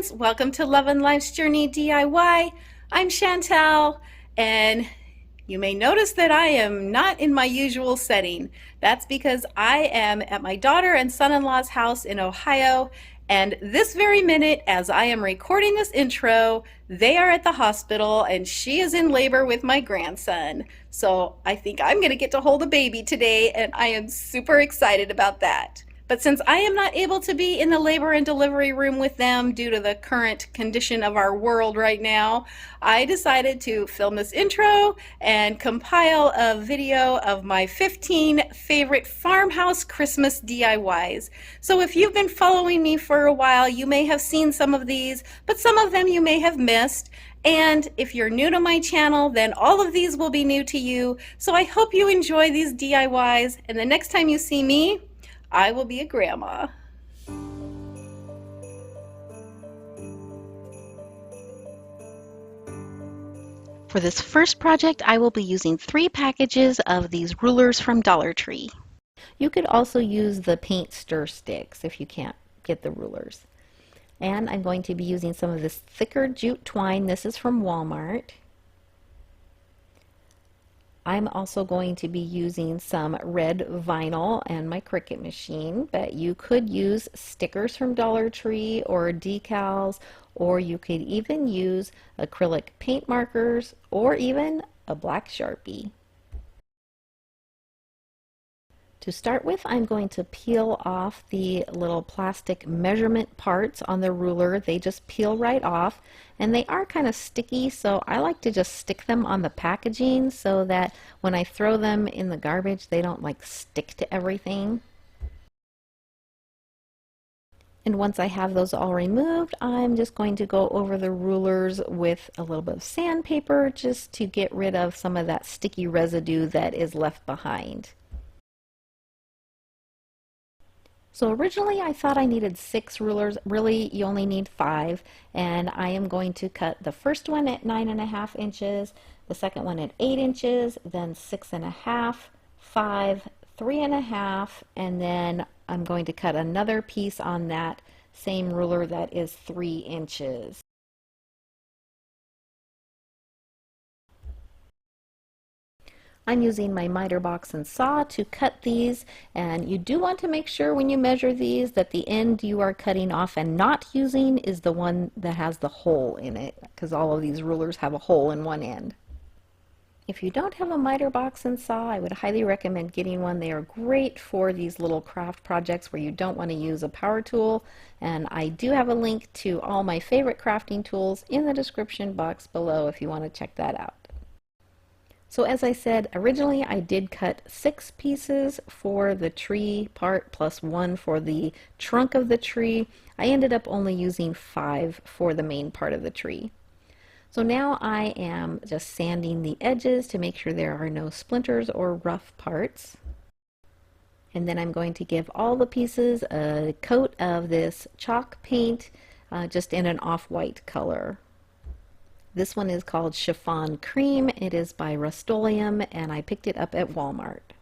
friends, welcome to Lovin' Life's Journey DIY. I'm Chantel, and you may notice that I am not in my usual setting. That's because I am at my daughter and son-in-law's house in Ohio, and this very minute, as I am recording this intro, they are at the hospital and she is in labor with my grandson. So I think I'm going to get to hold a baby today, and I am super excited about that. But since I am not able to be in the labor and delivery room with them due to the current condition of our world right now, I decided to film this intro and compile a video of my 15 favorite farmhouse Christmas DIYs. So if you've been following me for a while, you may have seen some of these, but some of them you may have missed. And if you're new to my channel, then all of these will be new to you. So I hope you enjoy these DIYs, and the next time you see me, I will be a grandma. For this first project, I will be using 3 packages of these rulers from Dollar Tree. You could also use the paint stir sticks if you can't get the rulers. And I'm going to be using some of this thicker jute twine. This is from Walmart. I'm also going to be using some red vinyl and my Cricut machine, but you could use stickers from Dollar Tree or decals, or you could even use acrylic paint markers or even a black Sharpie. To start with, I'm going to peel off the little plastic measurement parts on the ruler. They just peel right off, and they are kind of sticky, so I like to just stick them on the packaging so that when I throw them in the garbage, they don't like stick to everything. And once I have those all removed, I'm just going to go over the rulers with a little bit of sandpaper just to get rid of some of that sticky residue that is left behind. So originally I thought I needed 6 rulers. Really, you only need 5, and I am going to cut the first one at 9.5 inches, the second one at 8 inches, then 6.5, 5, 3.5, and then I'm going to cut another piece on that same ruler that is 3 inches. I'm using my miter box and saw to cut these, and you do want to make sure when you measure these that the end you are cutting off and not using is the one that has the hole in it, because all of these rulers have a hole in one end. If you don't have a miter box and saw, I would highly recommend getting one. They are great for these little craft projects where you don't want to use a power tool, and I do have a link to all my favorite crafting tools in the description box below if you want to check that out. So as I said, originally I did cut 6 pieces for the tree part plus 1 for the trunk of the tree. I ended up only using 5 for the main part of the tree. So now I am just sanding the edges to make sure there are no splinters or rough parts. And then I'm going to give all the pieces a coat of this chalk paint, just in an off-white color. This one is called Chiffon Cream. It is by Rust-Oleum, and I picked it up at Walmart.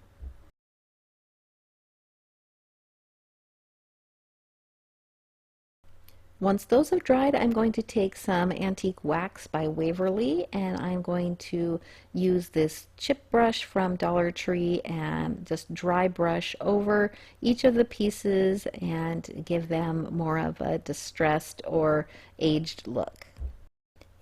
Once those have dried, I'm going to take some antique wax by Waverly, and I'm going to use this chip brush from Dollar Tree and just dry brush over each of the pieces and give them more of a distressed or aged look.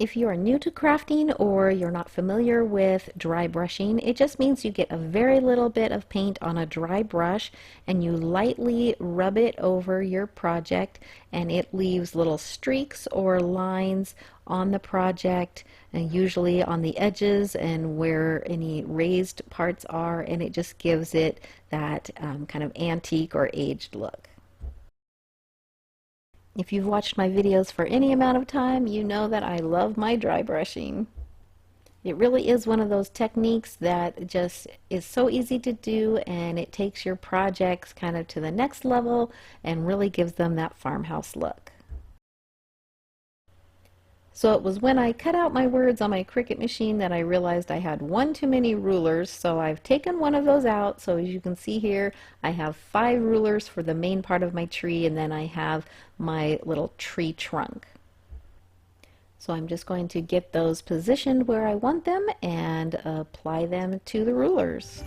If you are new to crafting or you're not familiar with dry brushing, it just means you get a very little bit of paint on a dry brush and you lightly rub it over your project, and it leaves little streaks or lines on the project, and usually on the edges and where any raised parts are, and it just gives it that kind of antique or aged look. If you've watched my videos for any amount of time, you know that I love my dry brushing. It really is one of those techniques that just is so easy to do, and it takes your projects kind of to the next level and really gives them that farmhouse look. So it was when I cut out my words on my Cricut machine that I realized I had one too many rulers, so I've taken one of those out. So as you can see here, I have 5 rulers for the main part of my tree, and then I have my little tree trunk. So I'm just going to get those positioned where I want them and apply them to the rulers.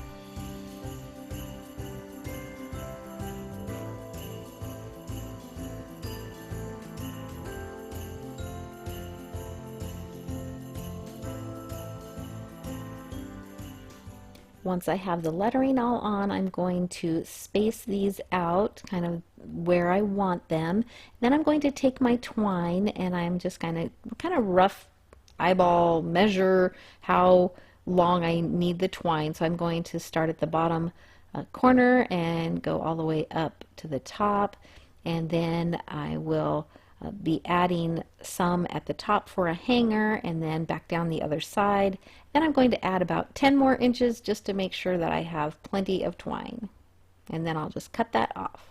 Once I have the lettering all on, I'm going to space these out kind of where I want them. Then I'm going to take my twine and I'm just kind of rough eyeball measure how long I need the twine. So I'm going to start at the bottom corner and go all the way up to the top, and then I will be adding some at the top for a hanger and then back down the other side. And I'm going to add about 10 more inches just to make sure that I have plenty of twine. And then I'll just cut that off.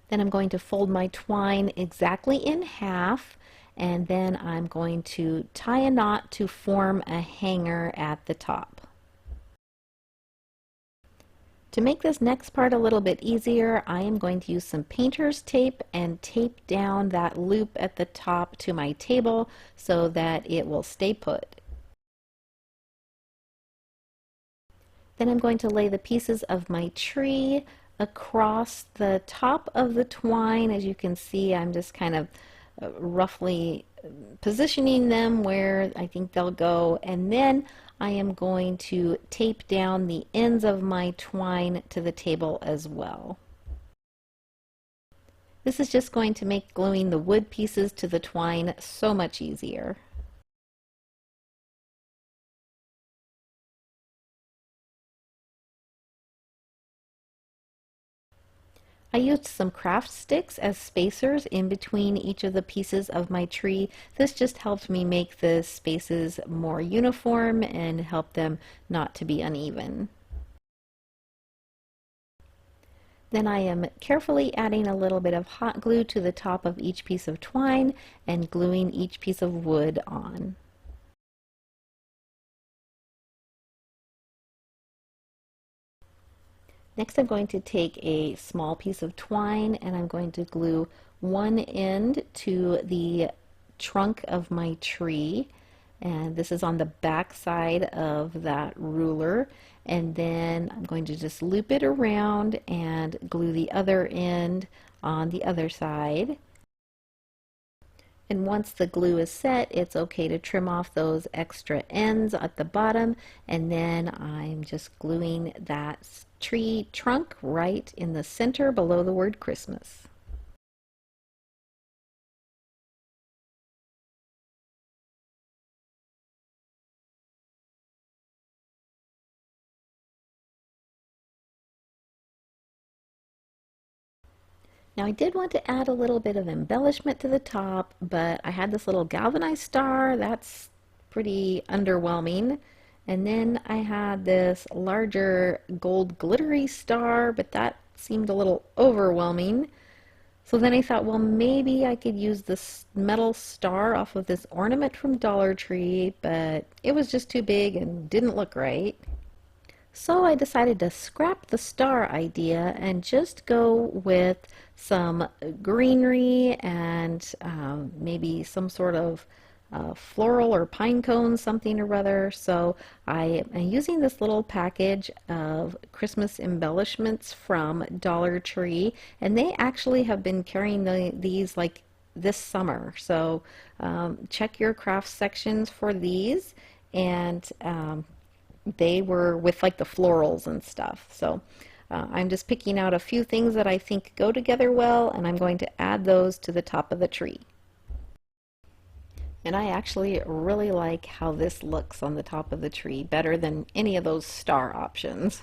Then I'm going to fold my twine exactly in half, and then I'm going to tie a knot to form a hanger at the top. To make this next part a little bit easier, I am going to use some painter's tape and tape down that loop at the top to my table so that it will stay put. Then I'm going to lay the pieces of my tree across the top of the twine. As you can see, I'm just kind of roughly positioning them where I think they'll go, and then I am going to tape down the ends of my twine to the table as well. This is just going to make gluing the wood pieces to the twine so much easier. I used some craft sticks as spacers in between each of the pieces of my tree. This just helped me make the spaces more uniform and help them not to be uneven. Then I am carefully adding a little bit of hot glue to the top of each piece of twine and gluing each piece of wood on. Next, I'm going to take a small piece of twine and I'm going to glue one end to the trunk of my tree, and this is on the back side of that ruler, and then I'm going to just loop it around and glue the other end on the other side. And once the glue is set, it's okay to trim off those extra ends at the bottom, and then I'm just gluing that tree trunk right in the center below the word Christmas. Now I did want to add a little bit of embellishment to the top, but I had this little galvanized star. That's pretty underwhelming. And then I had this larger gold glittery star, but that seemed a little overwhelming. So then I thought, well, maybe I could use this metal star off of this ornament from Dollar Tree, but it was just too big and didn't look right. So I decided to scrap the star idea and just go with some greenery and maybe some sort of floral or pine cones, something or other. So I am using this little package of Christmas embellishments from Dollar Tree, and they actually have been carrying these like this summer. So check your craft sections for these, and they were with like the florals and stuff. So I'm just picking out a few things that I think go together well, and I'm going to add those to the top of the tree. And I actually really like how this looks on the top of the tree, better than any of those star options.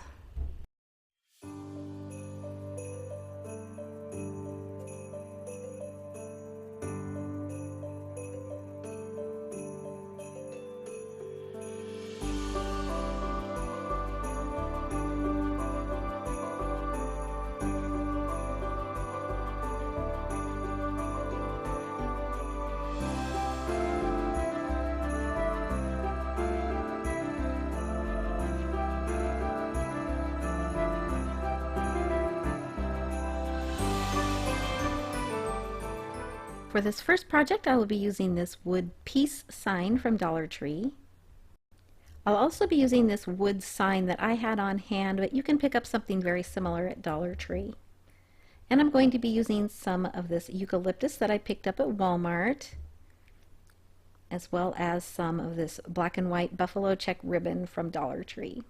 For this first project, I will be using this wood peace sign from Dollar Tree. I'll also be using this wood sign that I had on hand, but you can pick up something very similar at Dollar Tree. And I'm going to be using some of this eucalyptus that I picked up at Walmart, as well as some of this black and white buffalo check ribbon from Dollar Tree.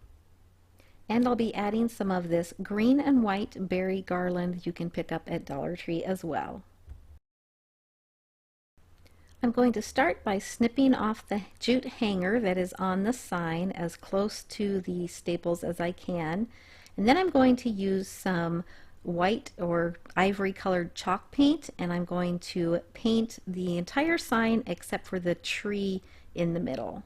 And I'll be adding some of this green and white berry garland you can pick up at Dollar Tree as well. I'm going to start by snipping off the jute hanger that is on the sign as close to the staples as I can. And then I'm going to use some white or ivory colored chalk paint, and I'm going to paint the entire sign except for the tree in the middle.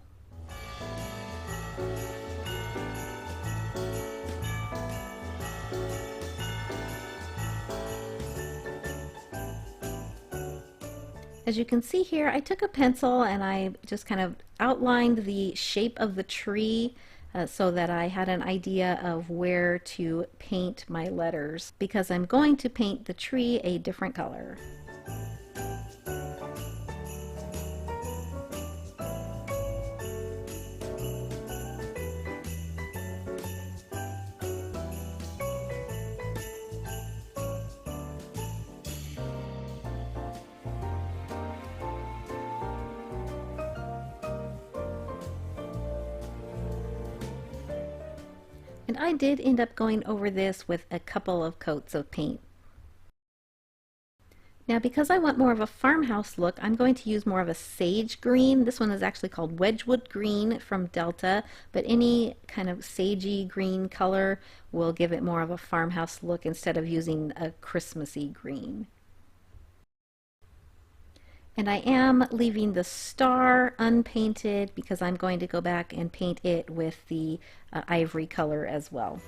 As you can see here, I took a pencil and I just kind of outlined the shape of the tree so that I had an idea of where to paint my letters, because I'm going to paint the tree a different color. And I did end up going over this with a couple of coats of paint. Now, because I want more of a farmhouse look, I'm going to use more of a sage green. This one is actually called Wedgwood Green from Delta, but any kind of sagey green color will give it more of a farmhouse look instead of using a Christmassy green. And I am leaving the star unpainted because I'm going to go back and paint it with the ivory color as well.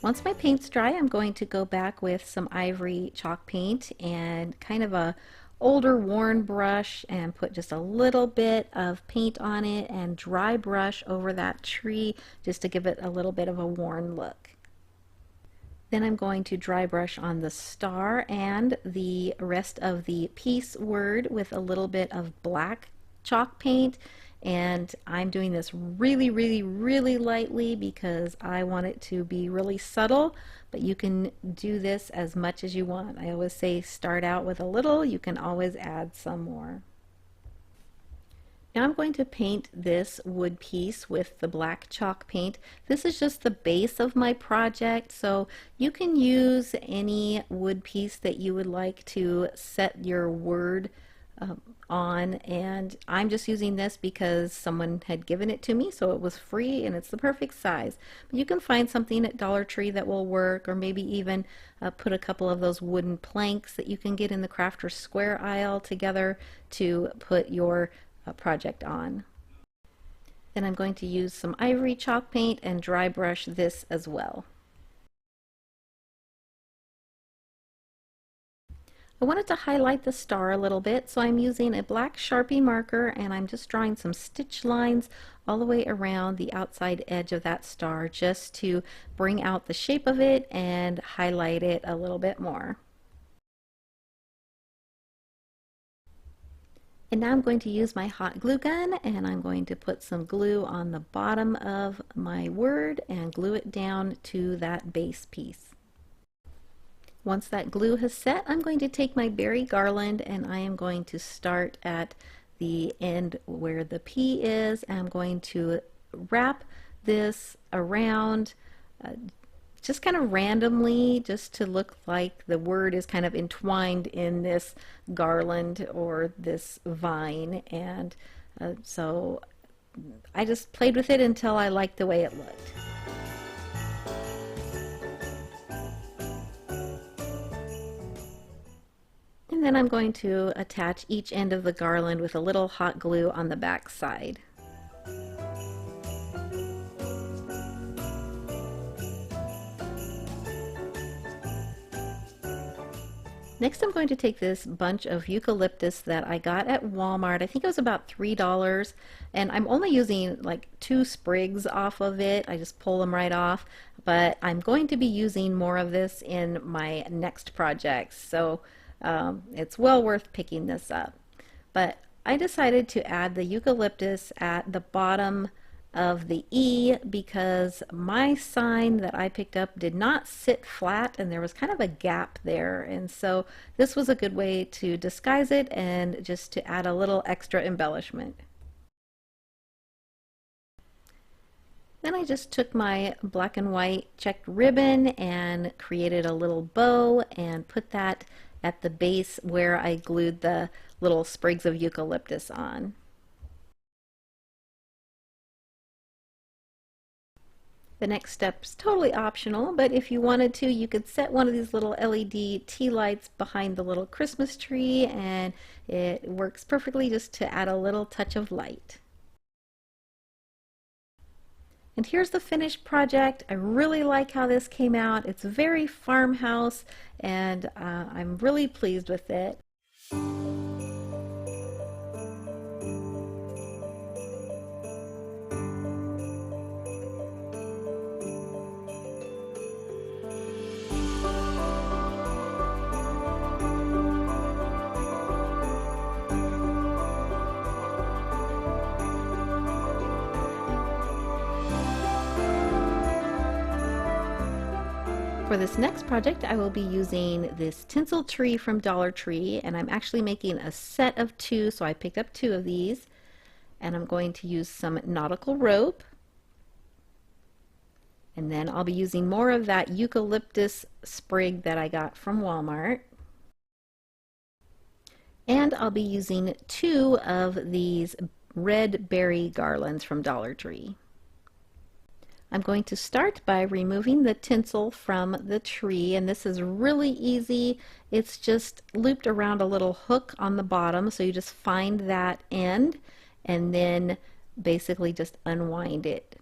Once my paint's dry, I'm going to go back with some ivory chalk paint and kind of a older worn brush and put just a little bit of paint on it and dry brush over that tree just to give it a little bit of a worn look. Then I'm going to dry brush on the star and the rest of the peace word with a little bit of black chalk paint, and I'm doing this really lightly because I want it to be really subtle, but you can do this as much as you want. I always say start out with a little, you can always add some more. Now I'm going to paint this wood piece with the black chalk paint. This is just the base of my project, so you can use any wood piece that you would like to set your word on, and I'm just using this because someone had given it to me, so it was free and it's the perfect size. But you can find something at Dollar Tree that will work, or maybe even put a couple of those wooden planks that you can get in the Crafter's Square aisle together to put your project on. Then I'm going to use some ivory chalk paint and dry brush this as well. I wanted to highlight the star a little bit, so I'm using a black Sharpie marker and I'm just drawing some stitch lines all the way around the outside edge of that star just to bring out the shape of it and highlight it a little bit more. And now I'm going to use my hot glue gun and I'm going to put some glue on the bottom of my word and glue it down to that base piece. Once that glue has set, I'm going to take my berry garland and I am going to start at the end where the P is, and I'm going to wrap this around just kind of randomly, just to look like the word is kind of entwined in this garland or this vine, and so I just played with it until I liked the way it looked. And then I'm going to attach each end of the garland with a little hot glue on the back side. Next, I'm going to take this bunch of eucalyptus that I got at Walmart. I think it was about $3, and I'm only using like 2 sprigs off of it. I just pull them right off, but I'm going to be using more of this in my next projects, so it's well worth picking this up. But I decided to add the eucalyptus at the bottom of the E because my sign that I picked up did not sit flat and there was kind of a gap there, and so this was a good way to disguise it and just to add a little extra embellishment. Then I just took my black and white checked ribbon and created a little bow and put that at the base where I glued the little sprigs of eucalyptus on. The next step is totally optional, but if you wanted to, you could set one of these little LED tea lights behind the little Christmas tree, and it works perfectly just to add a little touch of light. And here's the finished project. I really like how this came out. It's very farmhouse, and I'm really pleased with it. For this next project, I will be using this tinsel tree from Dollar Tree, and I'm actually making a set of 2, so I picked up 2 of these. And I'm going to use some nautical rope. And then I'll be using more of that eucalyptus sprig that I got from Walmart. And I'll be using 2 of these red berry garlands from Dollar Tree. I'm going to start by removing the tinsel from the tree, and this is really easy. It's just looped around a little hook on the bottom, so you just find that end and then basically just unwind it.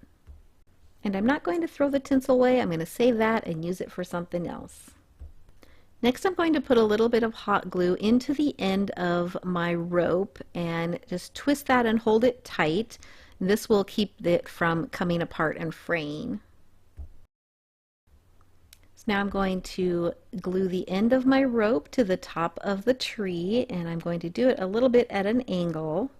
And I'm not going to throw the tinsel away. I'm going to save that and use it for something else. Next, I'm going to put a little bit of hot glue into the end of my rope and just twist that and hold it tight. This will keep it from coming apart and fraying. So now I'm going to glue the end of my rope to the top of the tree, and I'm going to do it a little bit at an angle.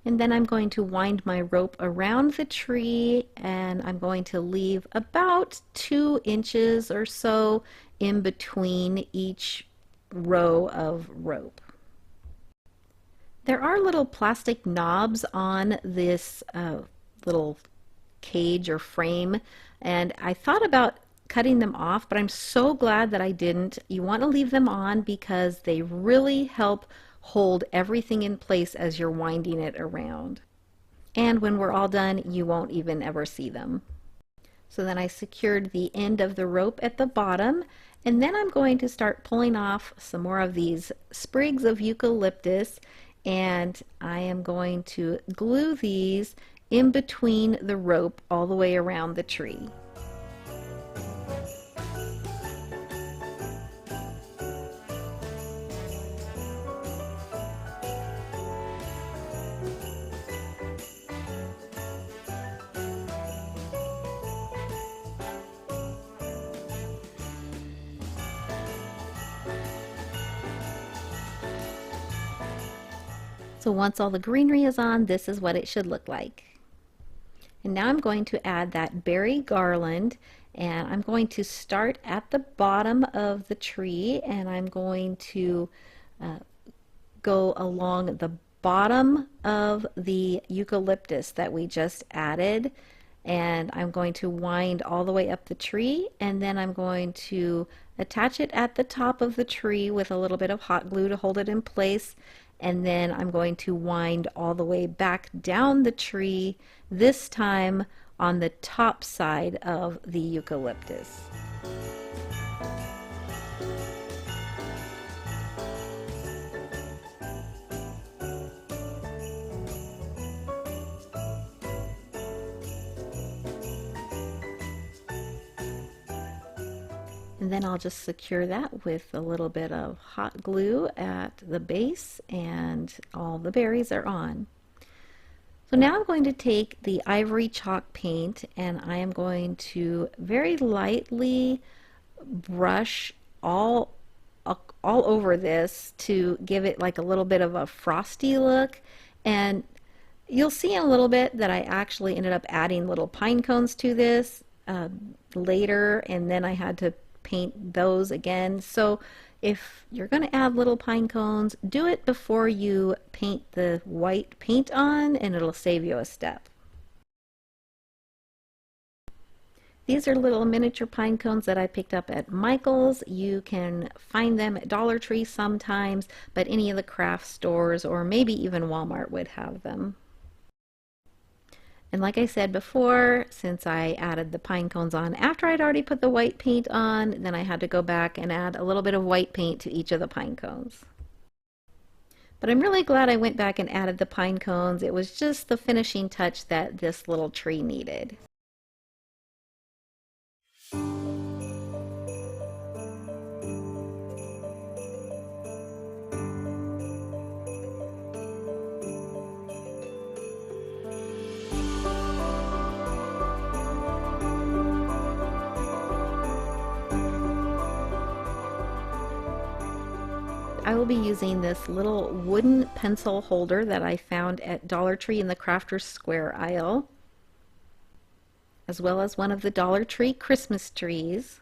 And then I'm going to wind my rope around the tree, and I'm going to leave about 2 inches or so in between each row of rope. There are little plastic knobs on this little cage or frame, and I thought about cutting them off, but I'm so glad that I didn't. You want to leave them on because they really help hold everything in place as you're winding it around. And when we're all done, you won't even ever see them. So then I secured the end of the rope at the bottom, and then I'm going to start pulling off some more of these sprigs of eucalyptus, and I am going to glue these in between the rope all the way around the tree. So once all the greenery is on, this is what it should look like. And now I'm going to add that berry garland, and I'm going to start at the bottom of the tree, and I'm going to go along the bottom of the eucalyptus that we just added, and I'm going to wind all the way up the tree, and then I'm going to attach it at the top of the tree with a little bit of hot glue to hold it in place. And then I'm going to wind all the way back down the tree, this time on the top side of the eucalyptus. And then I'll just secure that with a little bit of hot glue at the base, and all the berries are on. So now I'm going to take the ivory chalk paint and I am going to very lightly brush all over this to give it like a little bit of a frosty look. And you'll see in a little bit that I actually ended up adding little pine cones to this later, and then I had to paint those again. So if you're going to add little pine cones, do it before you paint the white paint on, and it'll save you a step. These are little miniature pine cones that I picked up at Michael's. You can find them at Dollar Tree sometimes, but any of the craft stores or maybe even Walmart would have them. And like I said before, since I added the pine cones on after I'd already put the white paint on, then I had to go back and add a little bit of white paint to each of the pine cones. But I'm really glad I went back and added the pine cones. It was just the finishing touch that this little tree needed. I will be using this little wooden pencil holder that I found at Dollar Tree in the Crafter's Square aisle, as well as one of the Dollar Tree Christmas trees,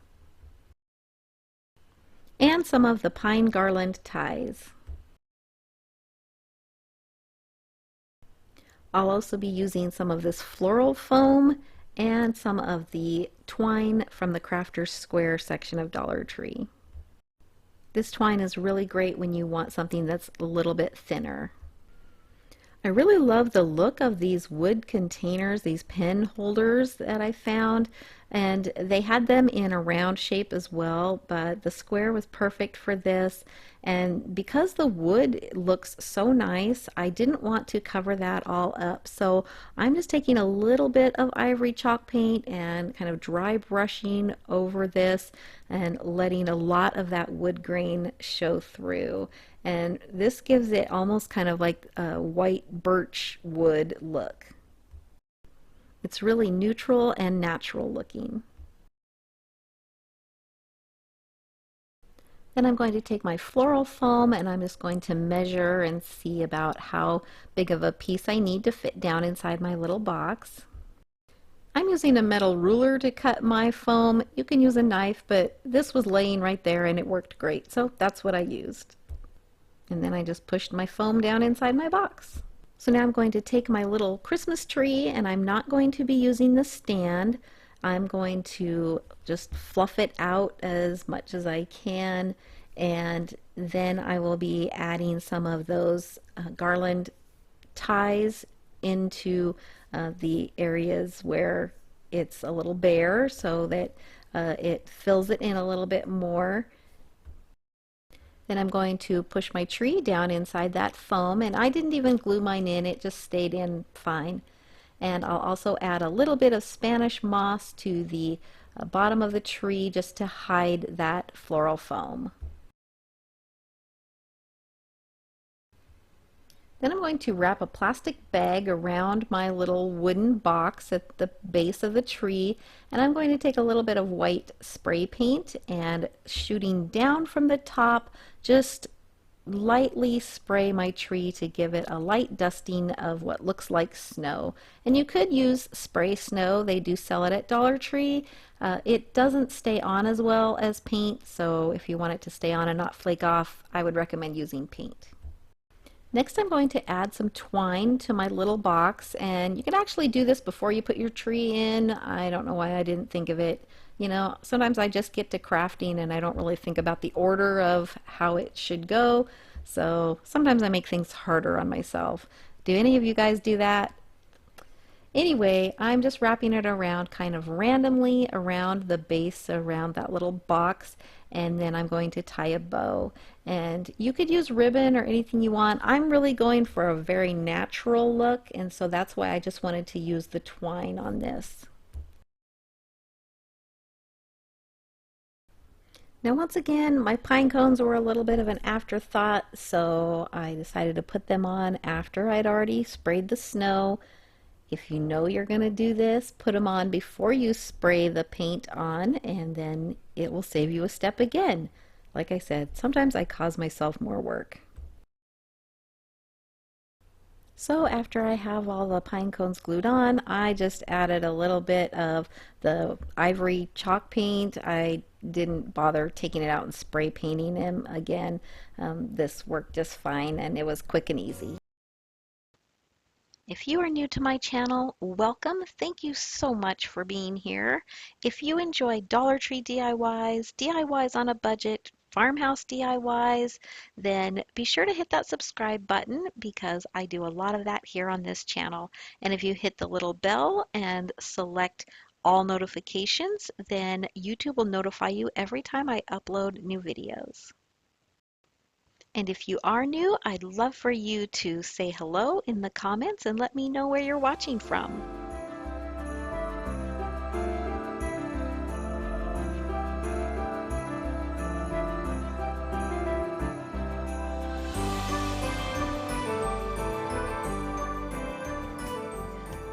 and some of the pine garland ties. I'll also be using some of this floral foam and some of the twine from the Crafter's Square section of Dollar Tree. This twine is really great when you want something that's a little bit thinner. I really love the look of these wood containers, these pen holders that I found, and they had them in a round shape as well, but the square was perfect for this. And because the wood looks so nice, I didn't want to cover that all up. So I'm just taking a little bit of ivory chalk paint and kind of dry brushing over this and letting a lot of that wood grain show through. And this gives it almost kind of like a white birch wood look. It's really neutral and natural looking. Then I'm going to take my floral foam and I'm just going to measure and see about how big of a piece I need to fit down inside my little box. I'm using a metal ruler to cut my foam. You can use a knife, but this was laying right there and it worked great, so that's what I used. And then I just pushed my foam down inside my box. So now I'm going to take my little Christmas tree, and I'm not going to be using the stand. I'm going to just fluff it out as much as I can, and then I will be adding some of those garland ties into the areas where it's a little bare so that it fills it in a little bit more. Then I'm going to push my tree down inside that foam, and I didn't even glue mine in, it just stayed in fine. And I'll also add a little bit of Spanish moss to the bottom of the tree just to hide that floral foam. Then I'm going to wrap a plastic bag around my little wooden box at the base of the tree, and I'm going to take a little bit of white spray paint and shooting down from the top, just lightly spray my tree to give it a light dusting of what looks like snow. And you could use spray snow, they do sell it at Dollar Tree. It doesn't stay on as well as paint, so if you want it to stay on and not flake off, I would recommend using paint. Next I'm going to add some twine to my little box, and you can actually do this before you put your tree in. I don't know why I didn't think of it. You know, sometimes I just get to crafting and I don't really think about the order of how it should go, so sometimes I make things harder on myself. Do any of you guys do that? Anyway, I'm just wrapping it around kind of randomly around the base around that little box, and then I'm going to tie a bow. And you could use ribbon or anything you want. I'm really going for a very natural look, and so that's why I just wanted to use the twine on this. Now once again, my pine cones were a little bit of an afterthought, so I decided to put them on after I'd already sprayed the snow. If you know you're going to do this, put them on before you spray the paint on, and then it will save you a step again. Like I said, sometimes I cause myself more work. So after I have all the pine cones glued on, I just added a little bit of the ivory chalk paint. I didn't bother taking it out and spray painting them again. This worked just fine and it was quick and easy. If you are new to my channel, welcome. Thank you so much for being here. If you enjoy Dollar Tree DIYs, DIYs on a budget, farmhouse DIYs, then be sure to hit that subscribe button because I do a lot of that here on this channel. And if you hit the little bell and select all notifications, then YouTube will notify you every time I upload new videos. And if you are new, I'd love for you to say hello in the comments and let me know where you're watching from.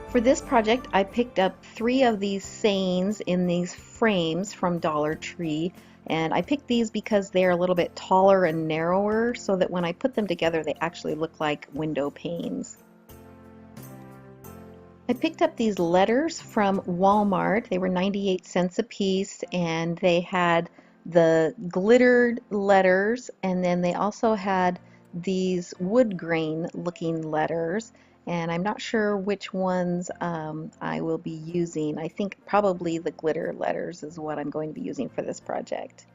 For this project, I picked up 3 of these sayings in these frames from Dollar Tree. And I picked these because they're a little bit taller and narrower so that when I put them together they actually look like window panes. I picked up these letters from Walmart. They were 98 cents a piece and they had the glittered letters and then they also had these wood grain looking letters, and I'm not sure which ones I will be using. I think probably the glitter letters is what I'm going to be using for this project.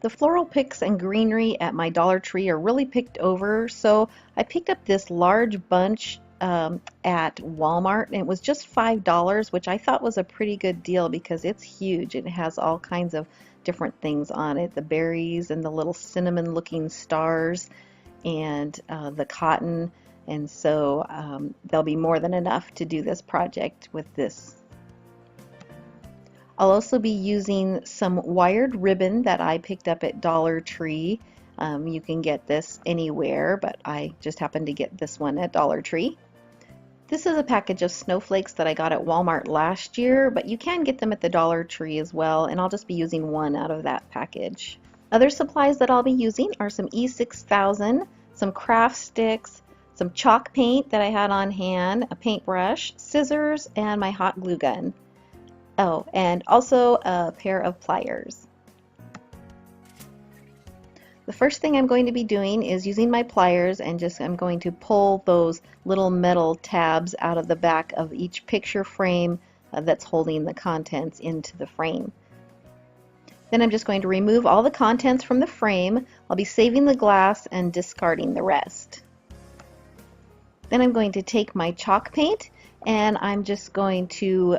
The floral picks and greenery at my Dollar Tree are really picked over, so I picked up this large bunch at Walmart, and it was just $5, which I thought was a pretty good deal because it's huge. It has all kinds of different things on it, the berries and the little cinnamon looking stars and the cotton, and so there'll be more than enough to do this project with this. I'll also be using some wired ribbon that I picked up at Dollar Tree. You can get this anywhere, but I just happened to get this one at Dollar Tree. This is a package of snowflakes that I got at Walmart last year, but you can get them at the Dollar Tree as well, and I'll just be using one out of that package. Other supplies that I'll be using are some E6000, some craft sticks, some chalk paint that I had on hand, a paintbrush, scissors, and my hot glue gun. Oh, and also a pair of pliers. The first thing I'm going to be doing is using my pliers and I'm going to pull those little metal tabs out of the back of each picture frame that's holding the contents into the frame. Then I'm just going to remove all the contents from the frame. I'll be saving the glass and discarding the rest. Then I'm going to take my chalk paint and I'm just going to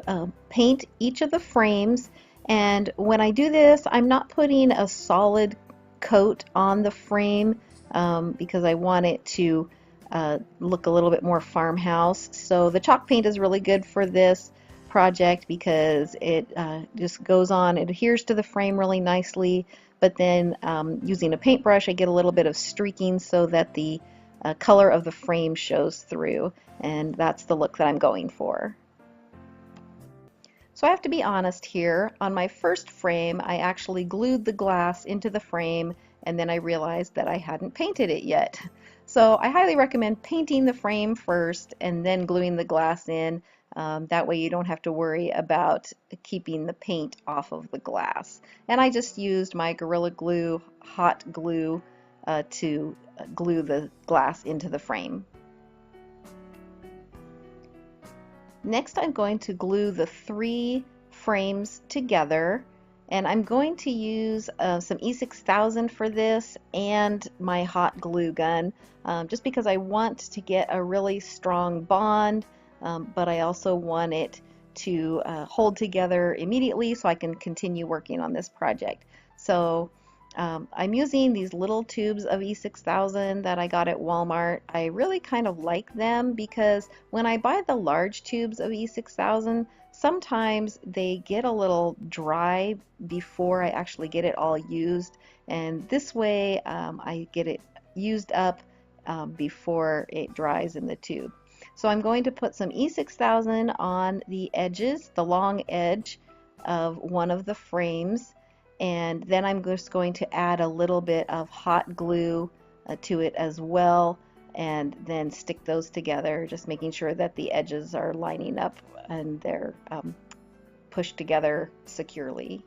paint each of the frames, and when I do this I'm not putting a solid coat on the frame because I want it to look a little bit more farmhouse. So the chalk paint is really good for this project because it just goes on, it adheres to the frame really nicely, but then using a paintbrush I get a little bit of streaking so that the color of the frame shows through, and that's the look that I'm going for. So I have to be honest here. On my first frame I actually glued the glass into the frame and then I realized that I hadn't painted it yet. So I highly recommend painting the frame first and then gluing the glass in. That way you don't have to worry about keeping the paint off of the glass. And I just used my Gorilla Glue hot glue to glue the glass into the frame. Next I'm going to glue the 3 frames together, and I'm going to use some E6000 for this and my hot glue gun just because I want to get a really strong bond, but I also want it to hold together immediately so I can continue working on this project. So I'm using these little tubes of E6000 that I got at Walmart. I really kind of like them because when I buy the large tubes of E6000, sometimes they get a little dry before I actually get it all used, and this way I get it used up before it dries in the tube. So I'm going to put some E6000 on the edges, the long edge of one of the frames, and then I'm just going to add a little bit of hot glue to it as well, and then stick those together, just making sure that the edges are lining up and they're pushed together securely.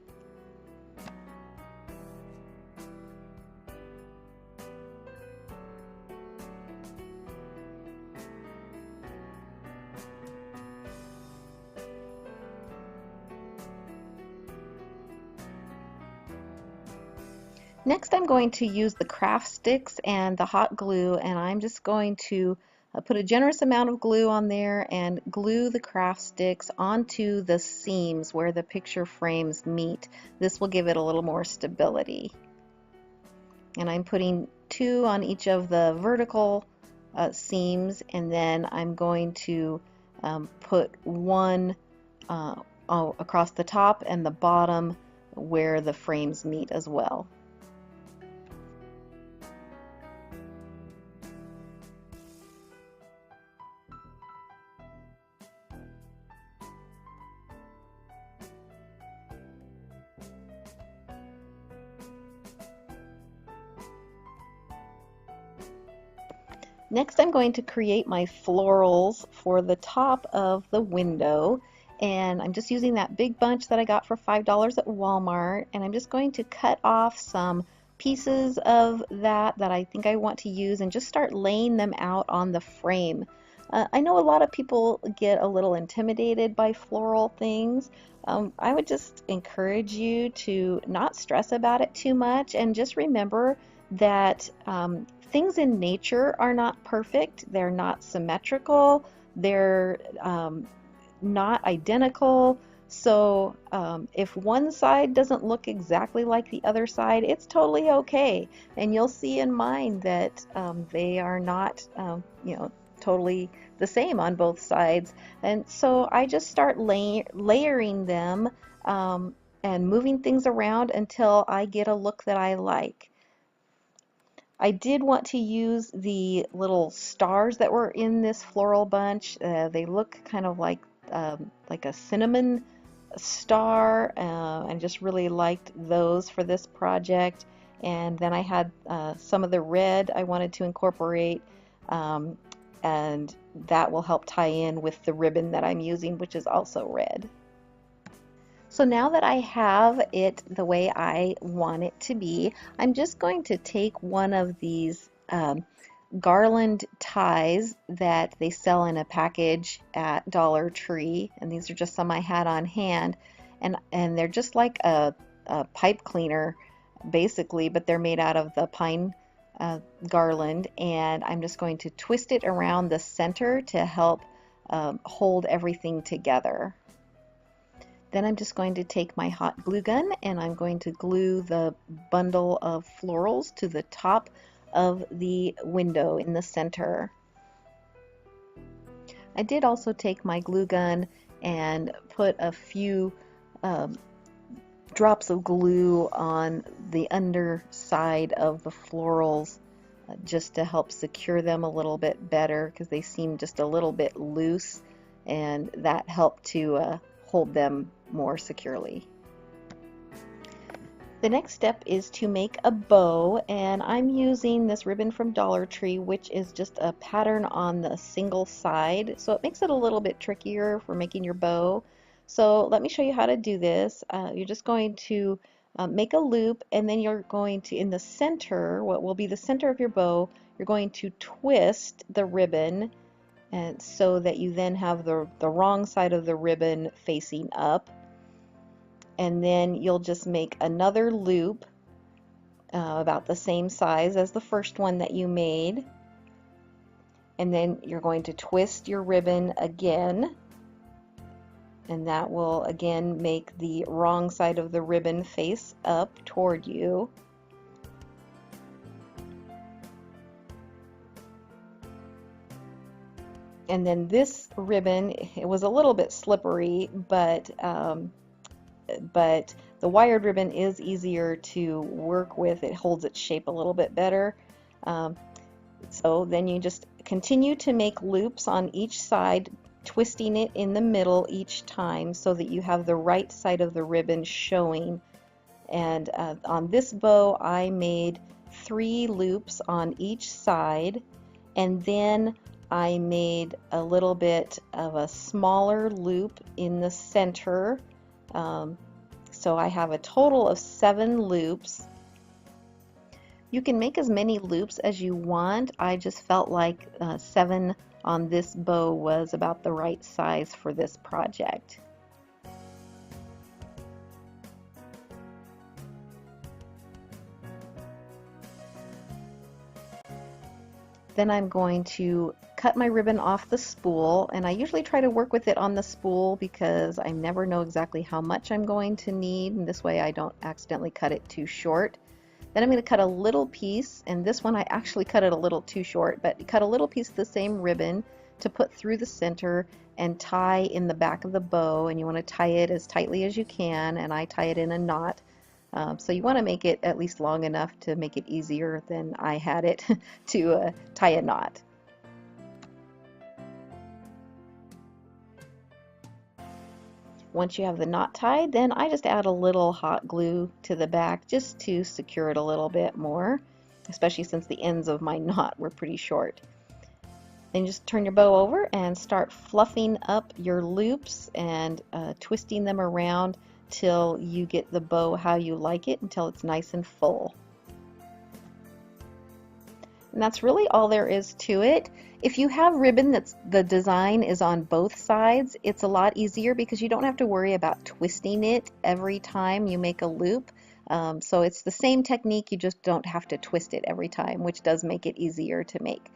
Next, I'm going to use the craft sticks and the hot glue, and I'm just going to put a generous amount of glue on there and glue the craft sticks onto the seams where the picture frames meet. This will give it a little more stability. And I'm putting 2 on each of the vertical seams, and then I'm going to put 1 across the top and the bottom where the frames meet as well. Next, I'm going to create my florals for the top of the window, and I'm just using that big bunch that I got for $5 at Walmart, and I'm just going to cut off some pieces of that I think I want to use and just start laying them out on the frame. I know a lot of people get a little intimidated by floral things. I would just encourage you to not stress about it too much, and just remember that things in nature are not perfect. They're not symmetrical. They're not identical. So if one side doesn't look exactly like the other side, it's totally okay. And you'll see in mine that they are not, totally the same on both sides. And so I just start layering them and moving things around until I get a look that I like. I did want to use the little stars that were in this floral bunch. They look kind of like a cinnamon star, and just really liked those for this project. And then I had some of the red I wanted to incorporate, and that will help tie in with the ribbon that I'm using, which is also red. So now that I have it the way I want it to be, I'm just going to take one of these garland ties that they sell in a package at Dollar Tree, and these are just some I had on hand, and they're just like a pipe cleaner basically, but they're made out of the pine garland, and I'm just going to twist it around the center to help hold everything together. Then I'm just going to take my hot glue gun and I'm going to glue the bundle of florals to the top of the window in the center. I did also take my glue gun and put a few drops of glue on the underside of the florals just to help secure them a little bit better, because they seem just a little bit loose, and that helped to hold them more securely. The next step is to make a bow, and I'm using this ribbon from Dollar Tree, which is just a pattern on the single side, so it makes it a little bit trickier for making your bow. So let me show you how to do this. You're just going to make a loop, and then you're going to, in the center, what will be the center of your bow, you're going to twist the ribbon, and so that you then have the wrong side of the ribbon facing up. And then you'll just make another loop about the same size as the first one that you made, and then you're going to twist your ribbon again, and that will again make the wrong side of the ribbon face up toward you. And then this ribbon, it was a little bit slippery, but the wired ribbon is easier to work with. It holds its shape a little bit better. So then you just continue to make loops on each side, twisting it in the middle each time so that you have the right side of the ribbon showing. And on this bow I made 3 loops on each side, and then I made a little bit of a smaller loop in the center. So I have a total of 7 loops. You can make as many loops as you want. I just felt like 7 on this bow was about the right size for this project. Then I'm going to cut my ribbon off the spool, and I usually try to work with it on the spool because I never know exactly how much I'm going to need, and this way I don't accidentally cut it too short. Then I'm going to cut a little piece, and this one I actually cut it a little too short, but cut a little piece of the same ribbon to put through the center and tie in the back of the bow, and you want to tie it as tightly as you can, and I tie it in a knot. So you want to make it at least long enough to make it easier than I had it to tie a knot. Once you have the knot tied, then I just add a little hot glue to the back just to secure it a little bit more, especially since the ends of my knot were pretty short. Then just turn your bow over and start fluffing up your loops and twisting them around till you get the bow how you like it, until it's nice and full. And that's really all there is to it. If you have ribbon that's the design is on both sides, it's a lot easier because you don't have to worry about twisting it every time you make a loop. So it's the same technique, you just don't have to twist it every time, which does make it easier to make.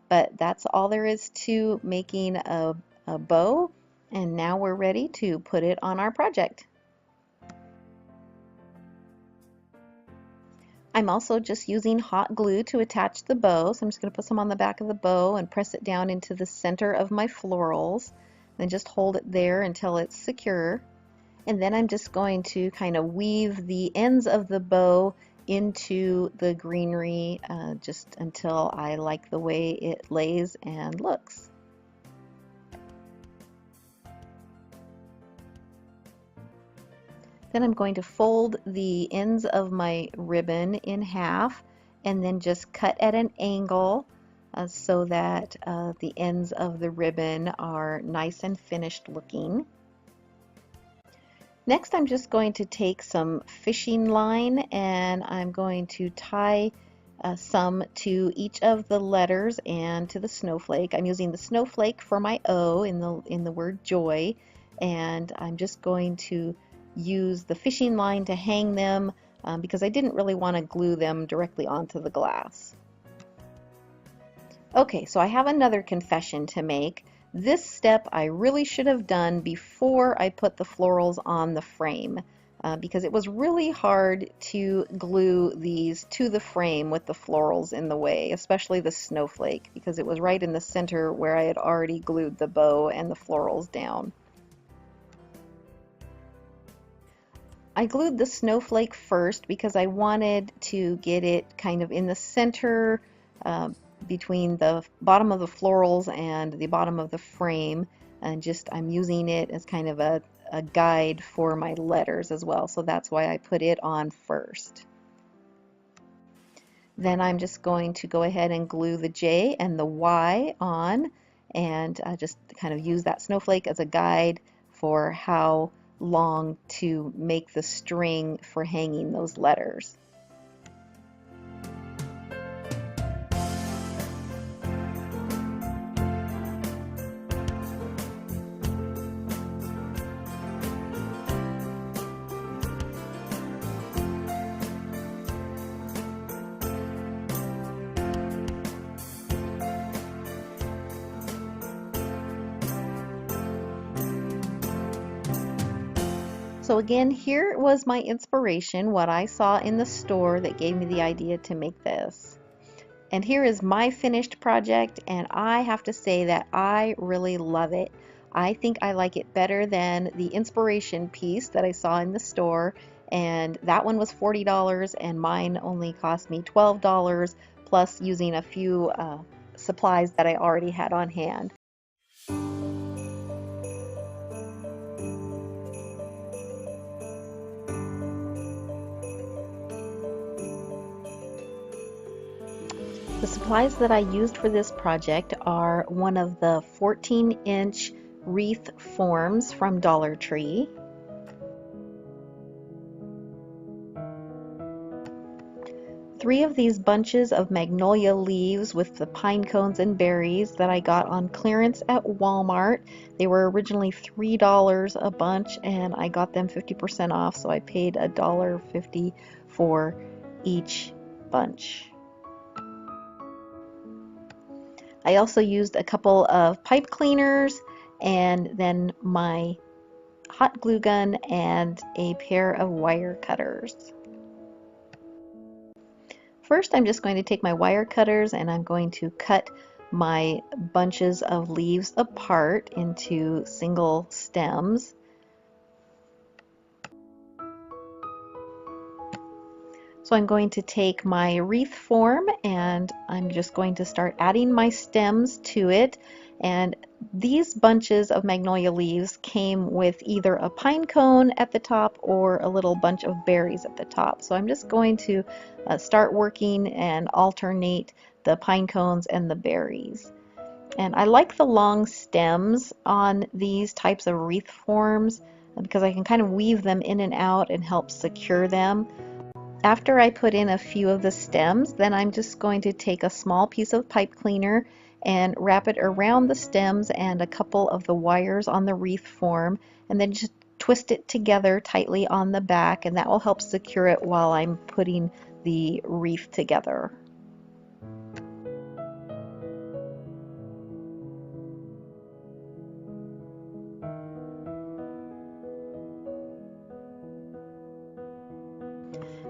But that's all there is to making a bow, and now we're ready to put it on our project. I'm also just using hot glue to attach the bow, so I'm just going to put some on the back of the bow and press it down into the center of my florals, and just hold it there until it's secure. And then I'm just going to kind of weave the ends of the bow into the greenery just until I like the way it lays and looks. Then I'm going to fold the ends of my ribbon in half and then just cut at an angle so that the ends of the ribbon are nice and finished looking. Next, I'm just going to take some fishing line and I'm going to tie some to each of the letters and to the snowflake. I'm using the snowflake for my O in the word joy, and I'm just going to use the fishing line to hang them because I didn't really want to glue them directly onto the glass. Okay, so I have another confession to make. This step I really should have done before I put the florals on the frame because it was really hard to glue these to the frame with the florals in the way, especially the snowflake, because it was right in the center where I had already glued the bow and the florals down. I glued the snowflake first because I wanted to get it kind of in the center between the bottom of the florals and the bottom of the frame, and just I'm using it as kind of a guide for my letters as well, so that's why I put it on first. Then I'm just going to go ahead and glue the J and the Y on, and just kind of use that snowflake as a guide for how long to make the string for hanging those letters. So again, here was my inspiration, what I saw in the store that gave me the idea to make this. And here is my finished project, and I have to say that I really love it. I think I like it better than the inspiration piece that I saw in the store, and that one was $40 and mine only cost me $12 plus using a few supplies that I already had on hand. The supplies that I used for this project are one of the 14-inch wreath forms from Dollar Tree, 3 of these bunches of magnolia leaves with the pine cones and berries that I got on clearance at Walmart. They were originally $3 a bunch and I got them 50% off, so I paid $1.50 for each bunch. I also used a couple of pipe cleaners and then my hot glue gun and a pair of wire cutters. First, I'm just going to take my wire cutters and I'm going to cut my bunches of leaves apart into single stems. So I'm going to take my wreath form and I'm just going to start adding my stems to it. And these bunches of magnolia leaves came with either a pine cone at the top or a little bunch of berries at the top. So I'm just going to start working and alternate the pine cones and the berries. And I like the long stems on these types of wreath forms because I can kind of weave them in and out and help secure them. After I put in a few of the stems, then I'm just going to take a small piece of pipe cleaner and wrap it around the stems and a couple of the wires on the wreath form, and then just twist it together tightly on the back, and that will help secure it while I'm putting the wreath together.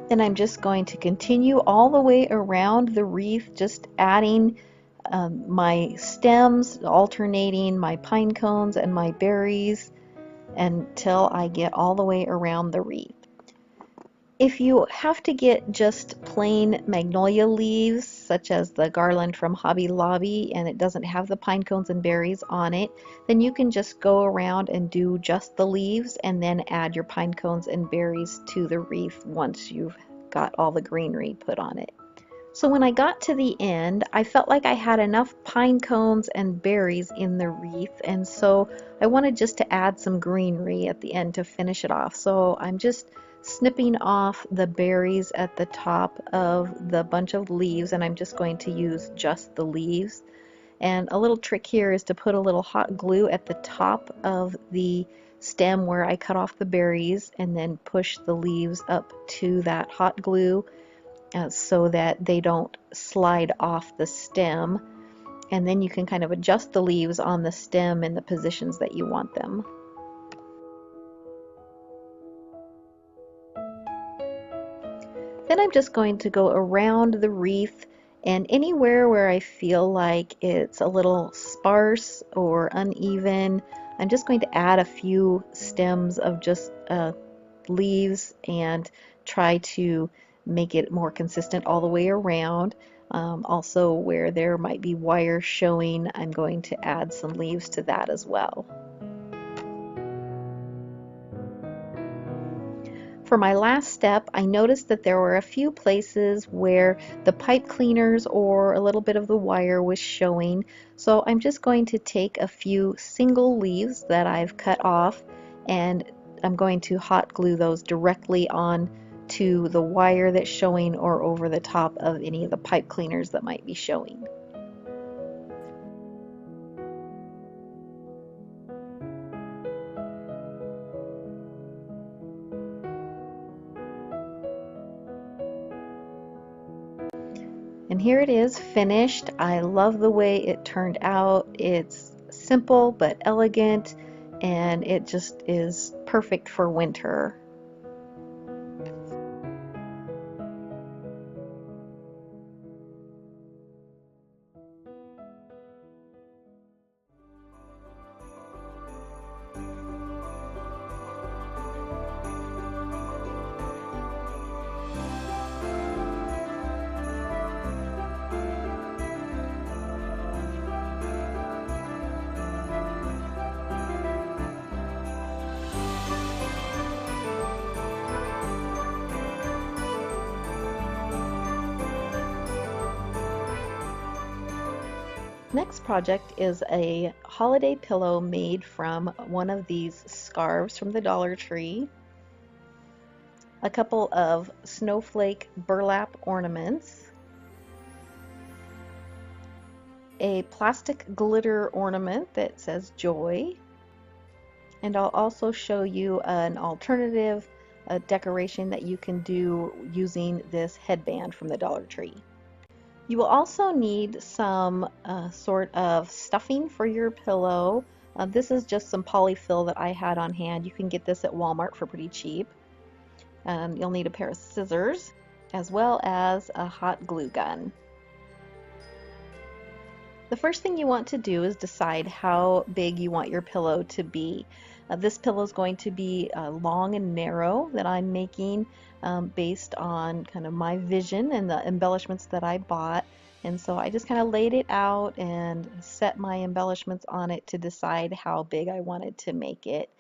Then I'm just going to continue all the way around the wreath, just adding my stems, alternating my pine cones and my berries until I get all the way around the wreath. If you have to get just plain magnolia leaves, such as the garland from Hobby Lobby, and it doesn't have the pine cones and berries on it, then you can just go around and do just the leaves and then add your pine cones and berries to the wreath once you've got all the greenery put on it. So when I got to the end, I felt like I had enough pine cones and berries in the wreath, and so I wanted just to add some greenery at the end to finish it off. So I'm just snipping off the berries at the top of the bunch of leaves, and I'm just going to use just the leaves. And a little trick here is to put a little hot glue at the top of the stem where I cut off the berries and then push the leaves up to that hot glue so that they don't slide off the stem. And then you can kind of adjust the leaves on the stem in the positions that you want them. Then I'm just going to go around the wreath, and anywhere where I feel like it's a little sparse or uneven, I'm just going to add a few stems of just leaves and try to make it more consistent all the way around. Also, where there might be wire showing, I'm going to add some leaves to that as well. For my last step, I noticed that there were a few places where the pipe cleaners or a little bit of the wire was showing, so I'm just going to take a few single leaves that I've cut off and I'm going to hot glue those directly on to the wire that's showing or over the top of any of the pipe cleaners that might be showing. And here it is finished. I love the way it turned out. It's simple but elegant, and it just is perfect for winter. Next project is a holiday pillow made from one of these scarves from the Dollar Tree, a couple of snowflake burlap ornaments, a plastic glitter ornament that says joy, and I'll also show you an alternative decoration that you can do using this headband from the Dollar Tree. You will also need some sort of stuffing for your pillow. This is just some polyfill that I had on hand. You can get this at Walmart for pretty cheap. You'll need a pair of scissors as well as a hot glue gun. The first thing you want to do is decide how big you want your pillow to be. This pillow is going to be long and narrow that I'm making based on kind of my vision and the embellishments that I bought. And so I just kind of laid it out and set my embellishments on it to decide how big I wanted to make it.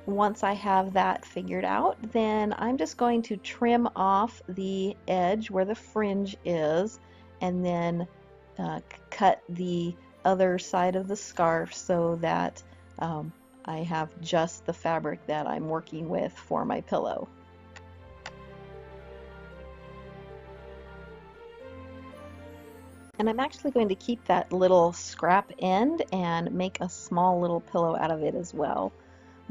Once I have that figured out, then I'm just going to trim off the edge where the fringe is and then cut the other side of the scarf so that I have just the fabric that I'm working with for my pillow. And I'm actually going to keep that little scrap end and make a small little pillow out of it as well.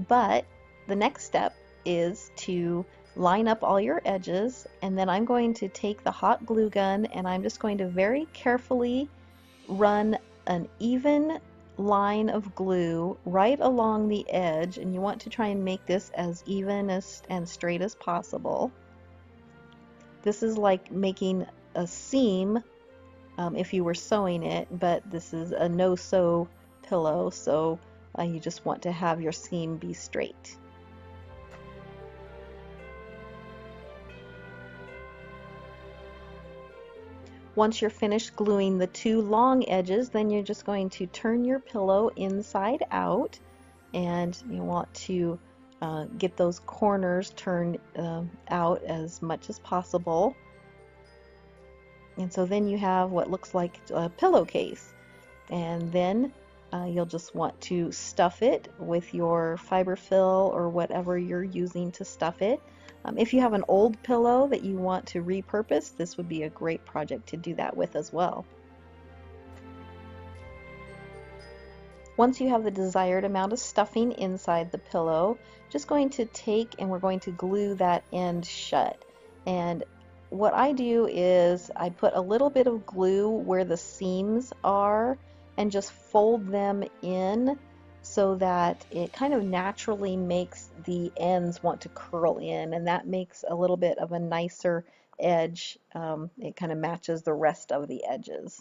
But the next step is to line up all your edges, and then I'm going to take the hot glue gun and I'm just going to very carefully run an even line of glue right along the edge, and you want to try and make this as even and straight as possible. This is like making a seam if you were sewing it, but this is a no-sew pillow, so you just want to have your seam be straight. Once you're finished gluing the two long edges, then you're just going to turn your pillow inside out, and you want to get those corners turned out as much as possible. And so then you have what looks like a pillowcase, and then you'll just want to stuff it with your fiberfill or whatever you're using to stuff it. If you have an old pillow that you want to repurpose, this would be a great project to do that with as well. Once you have the desired amount of stuffing inside the pillow, just going to take and we're going to glue that end shut. And what I do is I put a little bit of glue where the seams are and just fold them in so that it kind of naturally makes the ends want to curl in, and that makes a little bit of a nicer edge. It kind of matches the rest of the edges.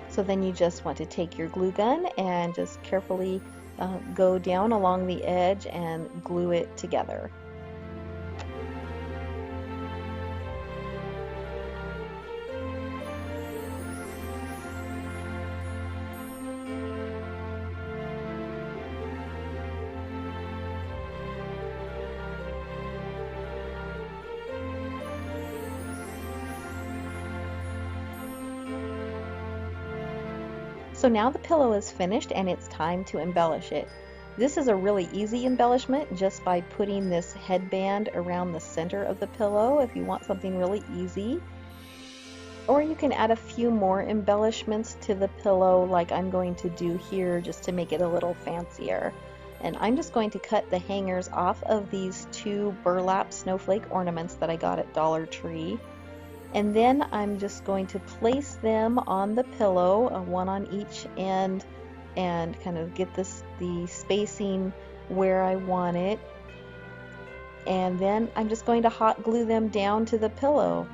So then you just want to take your glue gun and just carefully go down along the edge and glue it together. So now the pillow is finished and it's time to embellish it. This is a really easy embellishment just by putting this headband around the center of the pillow if you want something really easy. Or you can add a few more embellishments to the pillow like I'm going to do here just to make it a little fancier. And I'm just going to cut the hangers off of these two burlap snowflake ornaments that I got at Dollar Tree. And then I'm just going to place them on the pillow, one on each end, and kind of get the spacing where I want it. And then I'm just going to hot glue them down to the pillow.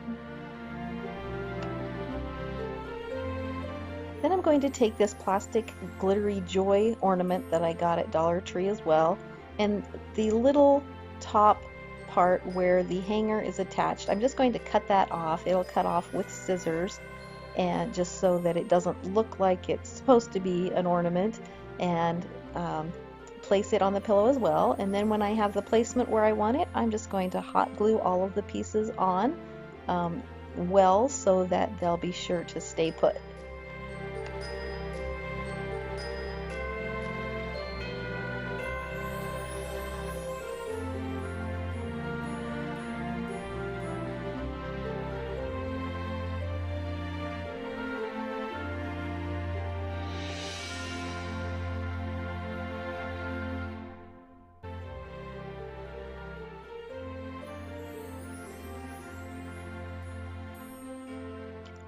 Then I'm going to take this plastic glittery joy ornament that I got at Dollar Tree as well, and the little top part where the hanger is attached, I'm just going to cut that off. It'll cut off with scissors, and just so that it doesn't look like it's supposed to be an ornament, and place it on the pillow as well, and then when I have the placement where I want it, I'm just going to hot glue all of the pieces on well so that they'll be sure to stay put.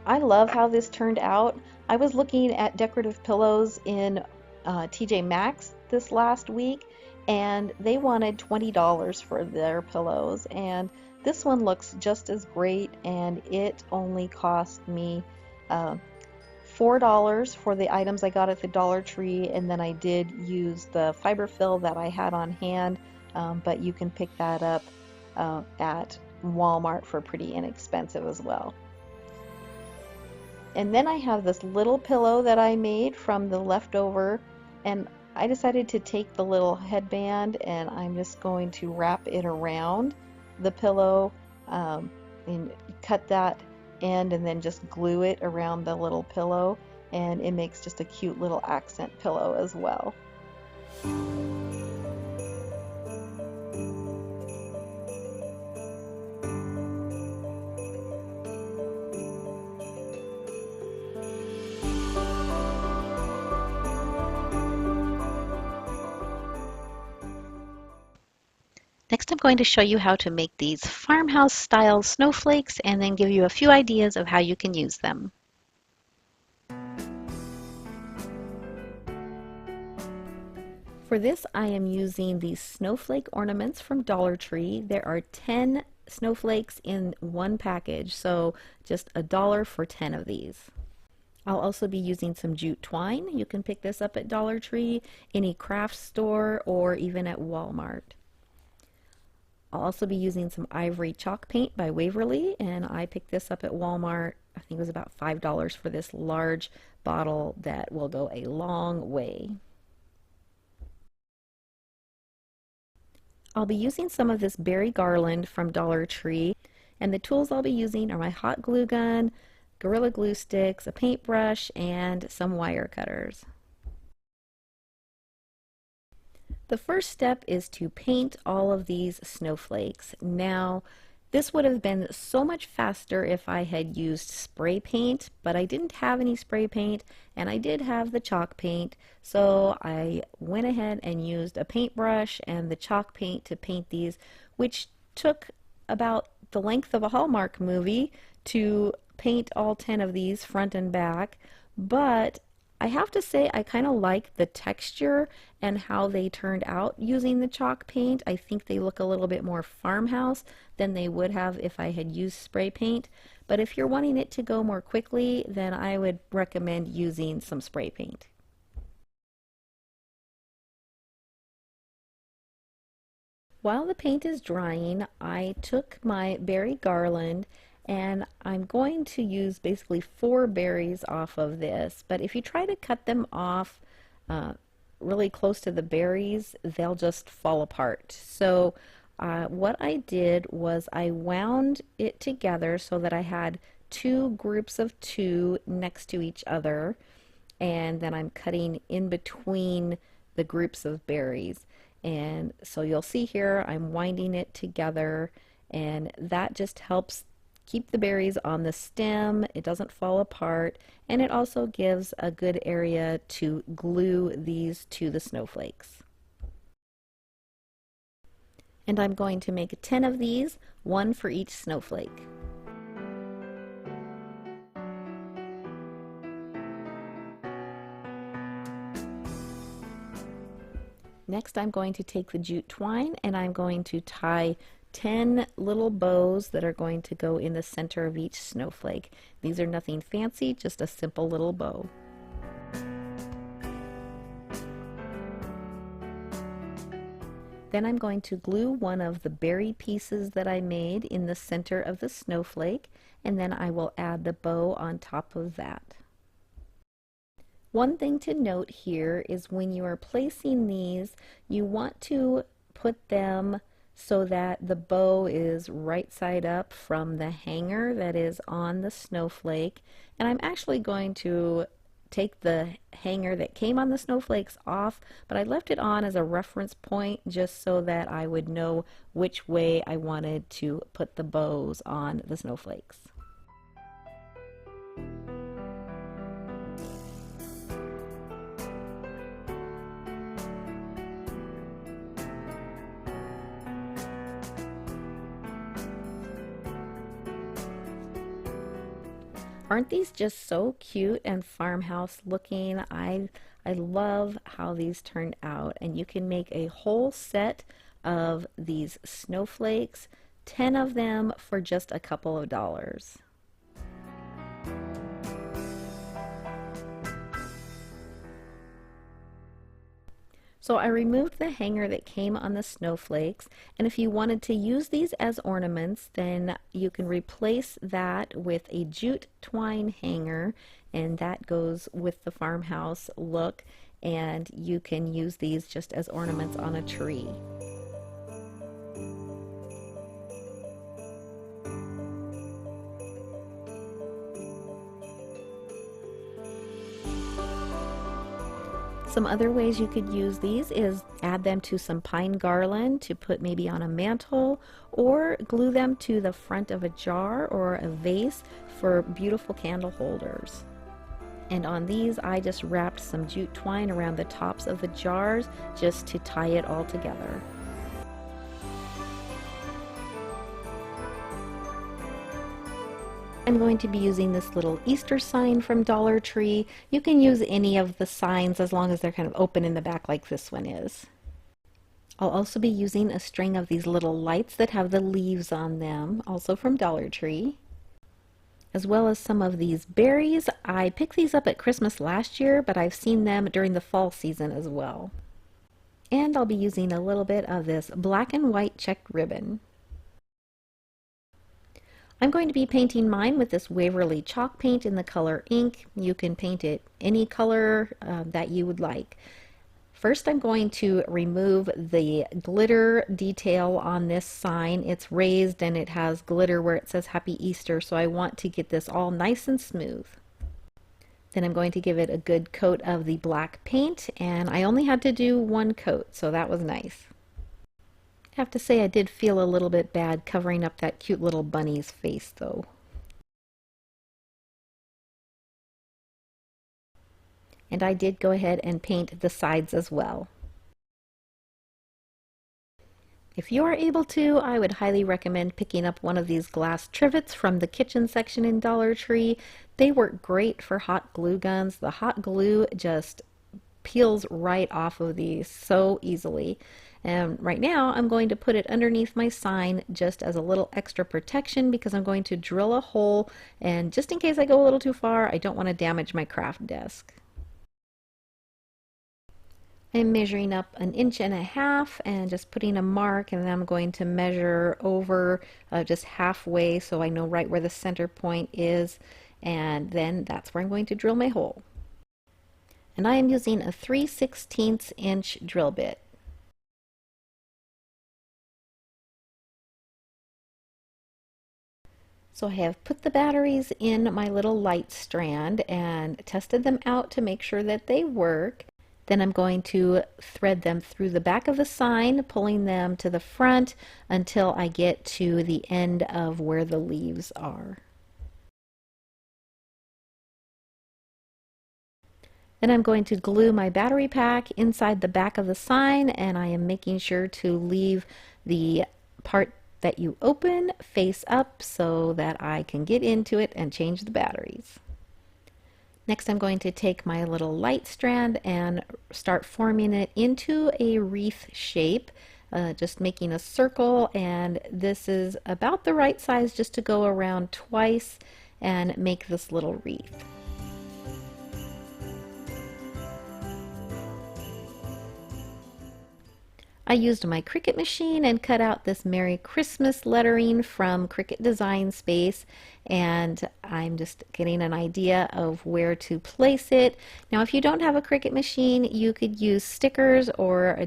I love how this turned out. I was looking at decorative pillows in TJ Maxx this last week, and they wanted $20 for their pillows, and this one looks just as great, and it only cost me $4 for the items I got at the Dollar Tree, and then I did use the fiberfill that I had on hand, but you can pick that up at Walmart for pretty inexpensive as well. And then I have this little pillow that I made from the leftover, and I decided to take the little headband and I'm just going to wrap it around the pillow and cut that end and then just glue it around the little pillow, and it makes just a cute little accent pillow as well. Next, I'm going to show you how to make these farmhouse style snowflakes and then give you a few ideas of how you can use them. For this, I am using these snowflake ornaments from Dollar Tree. There are 10 snowflakes in one package, so just $1 for 10 of these. I'll also be using some jute twine. You can pick this up at Dollar Tree, any craft store, or even at Walmart. I'll also be using some ivory chalk paint by Waverly, and I picked this up at Walmart. I think it was about $5 for this large bottle that will go a long way. I'll be using some of this berry garland from Dollar Tree, and the tools I'll be using are my hot glue gun, Gorilla Glue sticks, a paintbrush, and some wire cutters. The first step is to paint all of these snowflakes. Now, this would have been so much faster if I had used spray paint, but I didn't have any spray paint, and I did have the chalk paint, so I went ahead and used a paintbrush and the chalk paint to paint these, which took about the length of a Hallmark movie to paint all 10 of these front and back, but I have to say I kind of like the texture and how they turned out using the chalk paint. I think they look a little bit more farmhouse than they would have if I had used spray paint. But if you're wanting it to go more quickly, then I would recommend using some spray paint. While the paint is drying, I took my berry garland and I'm going to use basically 4 berries off of this, but if you try to cut them off really close to the berries, they'll just fall apart. So what I did was I wound it together so that I had 2 groups of 2 next to each other, and then I'm cutting in between the groups of berries. And so you'll see here I'm winding it together, and that just helps keep the berries on the stem. It doesn't fall apart, and it also gives a good area to glue these to the snowflakes. And I'm going to make 10 of these, 1 for each snowflake. Next, I'm going to take the jute twine and I'm going to tie 10 little bows that are going to go in the center of each snowflake. These are nothing fancy, just a simple little bow. Then I'm going to glue one of the berry pieces that I made in the center of the snowflake, and then I will add the bow on top of that. One thing to note here is when you are placing these, you want to put them so that the bow is right side up from the hanger that is on the snowflake. And I'm actually going to take the hanger that came on the snowflakes off, but I left it on as a reference point just so that I would know which way I wanted to put the bows on the snowflakes. Aren't these just so cute and farmhouse looking? I love how these turned out, and you can make a whole set of these snowflakes, 10 of them for just a couple of dollars. So I removed the hanger that came on the snowflakes, and if you wanted to use these as ornaments, then you can replace that with a jute twine hanger, and that goes with the farmhouse look, and you can use these just as ornaments on a tree. Some other ways you could use these is add them to some pine garland to put maybe on a mantle, or glue them to the front of a jar or a vase for beautiful candle holders. And on these, I just wrapped some jute twine around the tops of the jars just to tie it all together. I'm going to be using this little Easter sign from Dollar Tree. You can use any of the signs as long as they're kind of open in the back like this one is. I'll also be using a string of these little lights that have the leaves on them, also from Dollar Tree, as well as some of these berries. I picked these up at Christmas last year, but I've seen them during the fall season as well. And I'll be using a little bit of this black and white checked ribbon. I'm going to be painting mine with this Waverly chalk paint in the color ink. You can paint it any color that you would like. First, I'm going to remove the glitter detail on this sign. It's raised and it has glitter where it says Happy Easter, so I want to get this all nice and smooth. Then I'm going to give it a good coat of the black paint, and I only had to do one coat, so that was nice. I have to say I did feel a little bit bad covering up that cute little bunny's face though. And I did go ahead and paint the sides as well. If you are able to, I would highly recommend picking up one of these glass trivets from the kitchen section in Dollar Tree. They work great for hot glue guns. The hot glue just peels right off of these so easily. And right now I'm going to put it underneath my sign just as a little extra protection, because I'm going to drill a hole, and just in case I go a little too far, I don't want to damage my craft desk. I'm measuring up 1.5 inches and just putting a mark, and then I'm going to measure over just halfway so I know right where the center point is, and then that's where I'm going to drill my hole. And I am using a 3/16 inch drill bit. So I have put the batteries in my little light strand and tested them out to make sure that they work. Then I'm going to thread them through the back of the sign, pulling them to the front until I get to the end of where the leaves are. Then I'm going to glue my battery pack inside the back of the sign, and I am making sure to leave the part that you open face up so that I can get into it and change the batteries. Next, I'm going to take my little light strand and start forming it into a wreath shape, just making a circle, and this is about the right size just to go around twice and make this little wreath. I used my Cricut machine and cut out this Merry Christmas lettering from Cricut Design Space, and I'm just getting an idea of where to place it. Now if you don't have a Cricut machine, you could use stickers or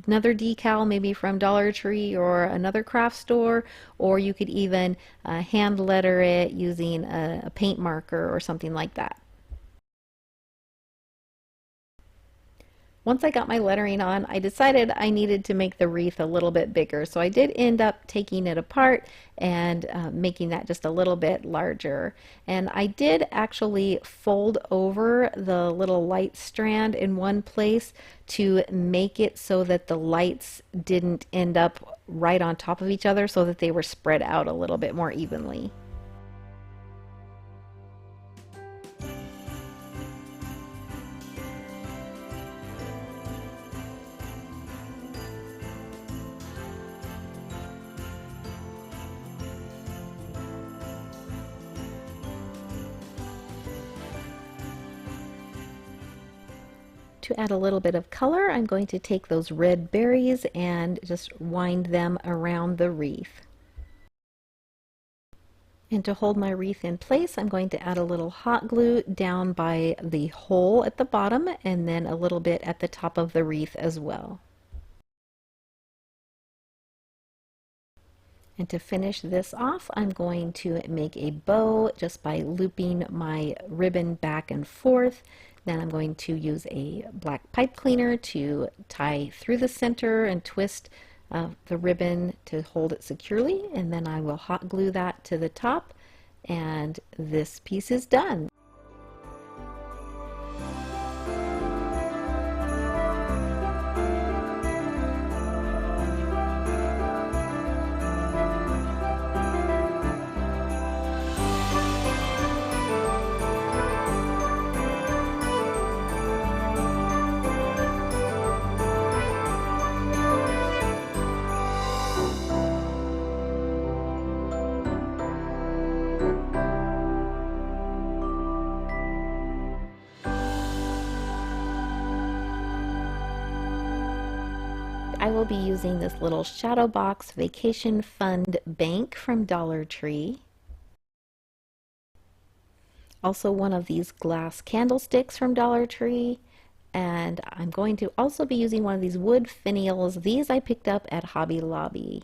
another decal, maybe from Dollar Tree or another craft store, or you could even hand letter it using a paint marker or something like that. Once I got my lettering on, I decided I needed to make the wreath a little bit bigger. So I did end up taking it apart and making that just a little bit larger. And I did actually fold over the little light strand in one place to make it so that the lights didn't end up right on top of each other, so that they were spread out a little bit more evenly. To add a little bit of color, I'm going to take those red berries and just wind them around the wreath. And to hold my wreath in place, I'm going to add a little hot glue down by the hole at the bottom and then a little bit at the top of the wreath as well. And to finish this off, I'm going to make a bow just by looping my ribbon back and forth. Then I'm going to use a black pipe cleaner to tie through the center and twist the ribbon to hold it securely. And then I will hot glue that to the top, and this piece is done. I will be using this little Shadow Box Vacation Fund bank from Dollar Tree. Also one of these glass candlesticks from Dollar Tree. And I'm going to also be using one of these wood finials. These I picked up at Hobby Lobby.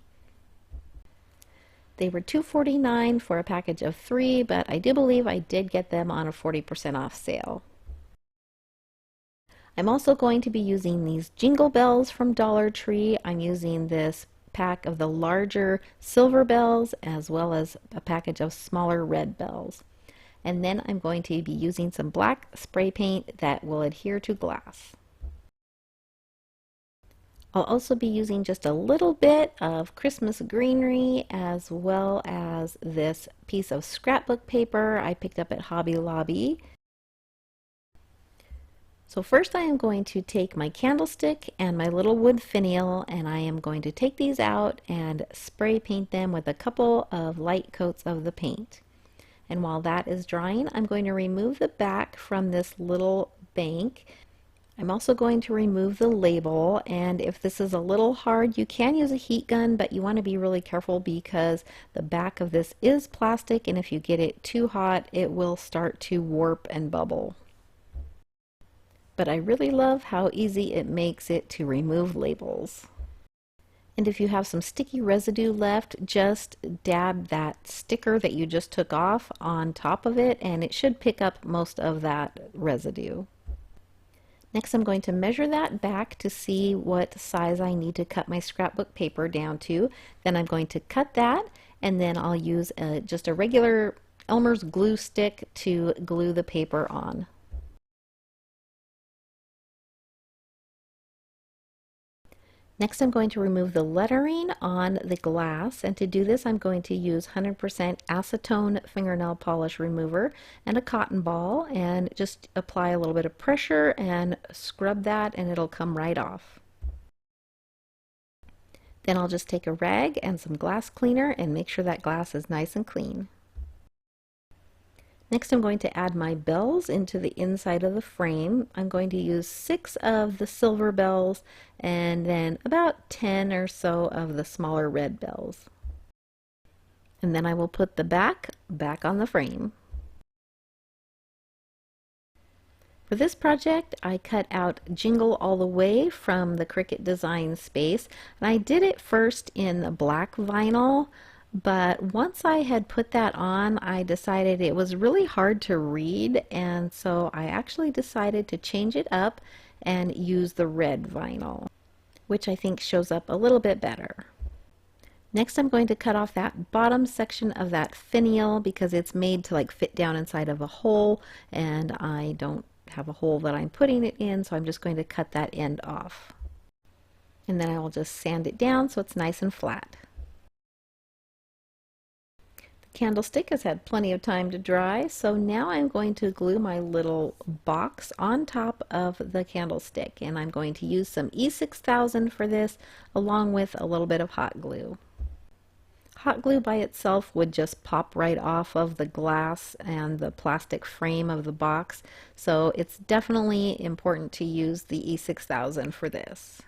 They were $2.49 for a package of 3, but I do believe I did get them on a 40% off sale. I'm also going to be using these jingle bells from Dollar Tree. I'm using this pack of the larger silver bells as well as a package of smaller red bells. And then I'm going to be using some black spray paint that will adhere to glass. I'll also be using just a little bit of Christmas greenery as well as this piece of scrapbook paper I picked up at Hobby Lobby. So first I am going to take my candlestick and my little wood finial, and I am going to take these out and spray paint them with a couple of light coats of the paint. And while that is drying, I'm going to remove the back from this little bank. I'm also going to remove the label, and if this is a little hard, you can use a heat gun, but you want to be really careful because the back of this is plastic, and if you get it too hot, it will start to warp and bubble. But I really love how easy it makes it to remove labels. And if you have some sticky residue left, just dab that sticker that you just took off on top of it, and it should pick up most of that residue. Next, I'm going to measure that back to see what size I need to cut my scrapbook paper down to. Then I'm going to cut that, and then I'll use just a regular Elmer's glue stick to glue the paper on. Next, I'm going to remove the lettering on the glass, and to do this I'm going to use 100% acetone fingernail polish remover and a cotton ball, and just apply a little bit of pressure and scrub that, and it'll come right off. Then I'll just take a rag and some glass cleaner and make sure that glass is nice and clean. Next, I'm going to add my bells into the inside of the frame. I'm going to use 6 of the silver bells and then about 10 or so of the smaller red bells. And then I will put the back on the frame. For this project, I cut out Jingle All the Way from the Cricut Design space, and I did it first in the black vinyl, but once I had put that on, I decided it was really hard to read, and so I actually decided to change it up and use the red vinyl, which I think shows up a little bit better. Next, I'm going to cut off that bottom section of that finial because it's made to like fit down inside of a hole, and I don't have a hole that I'm putting it in, so I'm just going to cut that end off. And then I will just sand it down so it's nice and flat. The candlestick has had plenty of time to dry, so now I'm going to glue my little box on top of the candlestick, and I'm going to use some E6000 for this along with a little bit of hot glue. Hot glue by itself would just pop right off of the glass and the plastic frame of the box, so it's definitely important to use the E6000 for this.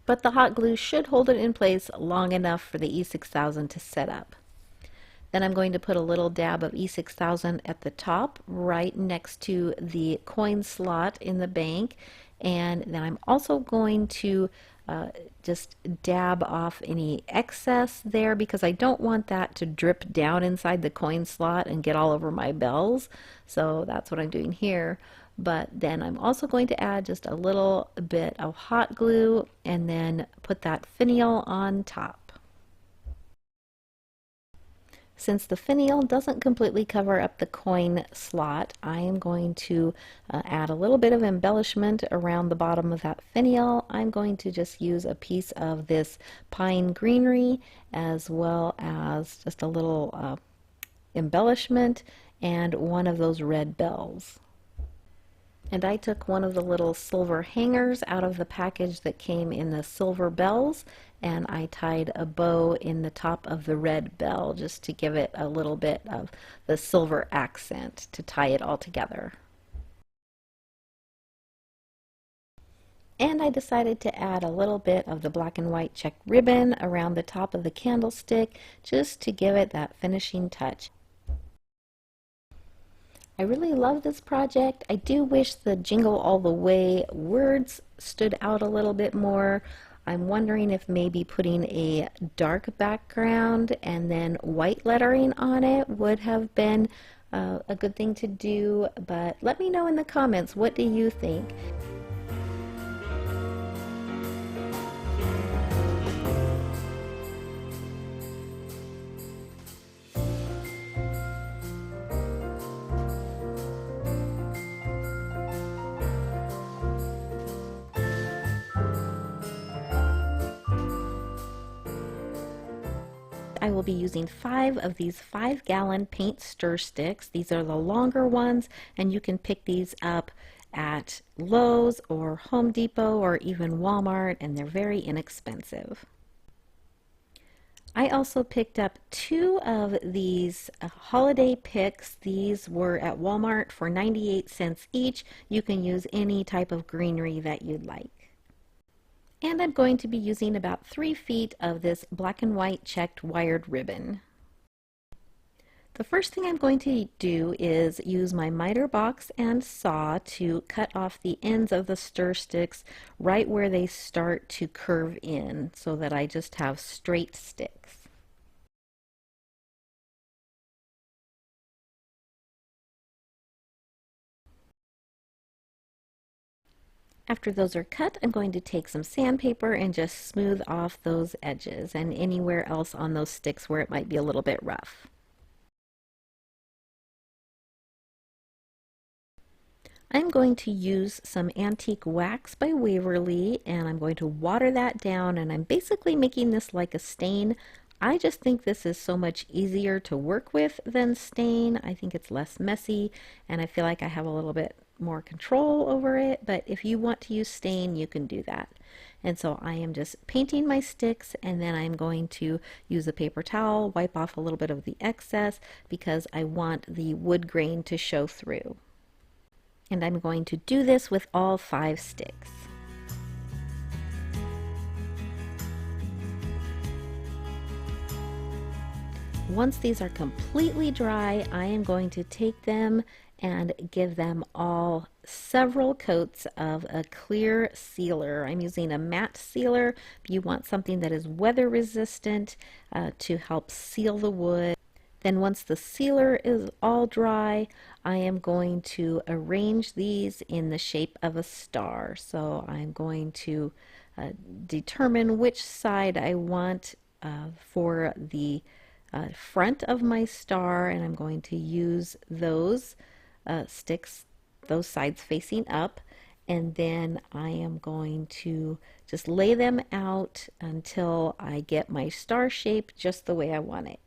But the hot glue should hold it in place long enough for the E6000 to set up. Then I'm going to put a little dab of E6000 at the top, right next to the coin slot in the bank, and then I'm also going to just dab off any excess there because I don't want that to drip down inside the coin slot and get all over my bells. So that's what I'm doing here. But then I'm also going to add just a little bit of hot glue and then put that finial on top. Since the finial doesn't completely cover up the coin slot, I am going to add a little bit of embellishment around the bottom of that finial. I'm going to just use a piece of this pine greenery as well as just a little embellishment and one of those red bells. And I took one of the little silver hangers out of the package that came in the silver bells, and I tied a bow in the top of the red bell just to give it a little bit of the silver accent to tie it all together. And I decided to add a little bit of the black and white check ribbon around the top of the candlestick just to give it that finishing touch. I really love this project. I do wish the Jingle All the Way words stood out a little bit more. I'm wondering if maybe putting a dark background and then white lettering on it would have been a good thing to do, but let me know in the comments, what do you think? I will be using 5 of these 5-gallon paint stir sticks. These are the longer ones, and you can pick these up at Lowe's or Home Depot or even Walmart, and they're very inexpensive. I also picked up 2 of these holiday picks. These were at Walmart for 98 cents each. You can use any type of greenery that you'd like. And I'm going to be using about 3 feet of this black and white checked wired ribbon. The first thing I'm going to do is use my miter box and saw to cut off the ends of the stir sticks right where they start to curve in so that I just have straight sticks. After those are cut, I'm going to take some sandpaper and just smooth off those edges and anywhere else on those sticks where it might be a little bit rough. I'm going to use some antique wax by Waverly, and I'm going to water that down, and I'm basically making this like a stain. I just think this is so much easier to work with than stain. I think it's less messy, and I feel like I have a little bit more control over it, but if you want to use stain, you can do that. And so I am just painting my sticks, and then I'm going to use a paper towel, wipe off a little bit of the excess because I want the wood grain to show through. And I'm going to do this with all 5 sticks. Once these are completely dry, I am going to take them and give them all several coats of a clear sealer. I'm using a matte sealer. You want something that is weather resistant to help seal the wood. Then once the sealer is all dry, I am going to arrange these in the shape of a star. So I'm going to determine which side I want for the front of my star, and I'm going to use those sticks, those sides facing up, and then I am going to just lay them out until I get my star shape just the way I want it.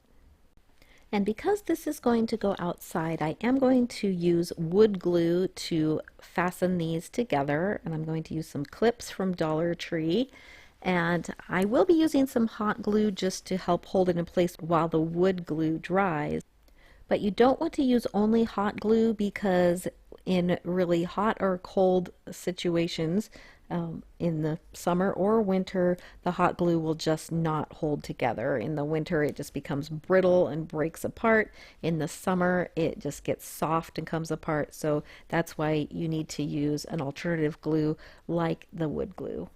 And because this is going to go outside, I am going to use wood glue to fasten these together, and I'm going to use some clips from Dollar Tree. And I will be using some hot glue just to help hold it in place while the wood glue dries. But you don't want to use only hot glue because in really hot or cold situations, in the summer or winter, the hot glue will just not hold together. In the winter, it just becomes brittle and breaks apart. In the summer, it just gets soft and comes apart. So that's why you need to use an alternative glue like the wood glue.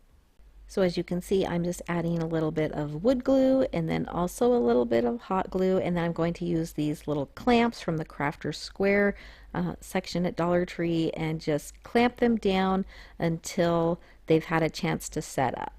So as you can see, I'm just adding a little bit of wood glue and then also a little bit of hot glue, and then I'm going to use these little clamps from the Crafter's Square section at Dollar Tree and just clamp them down until they've had a chance to set up.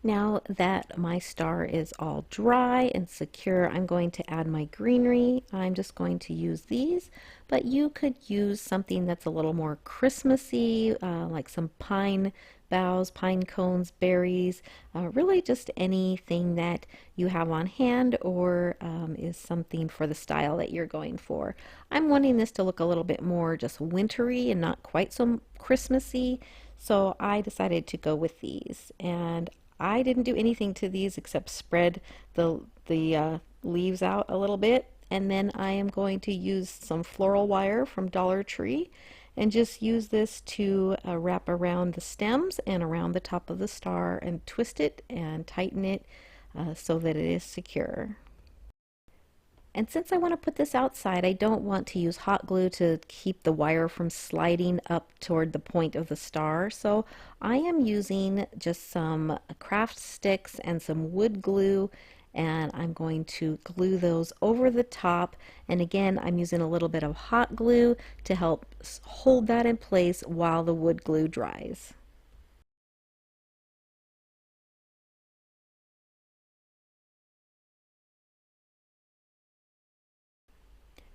Now that my star is all dry and secure, I'm going to add my greenery. I'm just going to use these, but you could use something that's a little more Christmassy, like some pine boughs, pine cones, berries, really just anything that you have on hand or is something for the style that you're going for. I'm wanting this to look a little bit more just wintry and not quite so Christmassy, so I decided to go with these. And I didn't do anything to these except spread the leaves out a little bit, and then I am going to use some floral wire from Dollar Tree and just use this to wrap around the stems and around the top of the star and twist it and tighten it so that it is secure. And since I want to put this outside, I don't want to use hot glue to keep the wire from sliding up toward the point of the star. So I am using just some craft sticks and some wood glue, and I'm going to glue those over the top. And again, I'm using a little bit of hot glue to help hold that in place while the wood glue dries.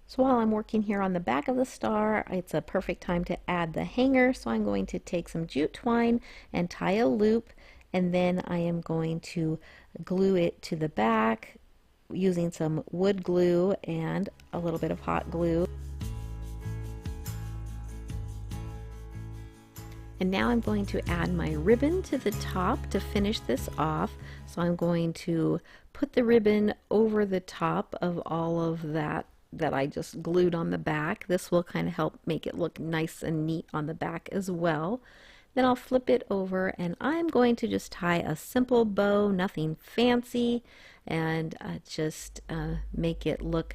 So while I'm working here on the back of the star, it's a perfect time to add the hanger. So I'm going to take some jute twine and tie a loop, and then I am going to glue it to the back using some wood glue and a little bit of hot glue. And now I'm going to add my ribbon to the top to finish this off. So I'm going to put the ribbon over the top of all of that I just glued on the back. This will kind of help make it look nice and neat on the back as well. Then I'll flip it over and I'm going to just tie a simple bow, nothing fancy, and just make it look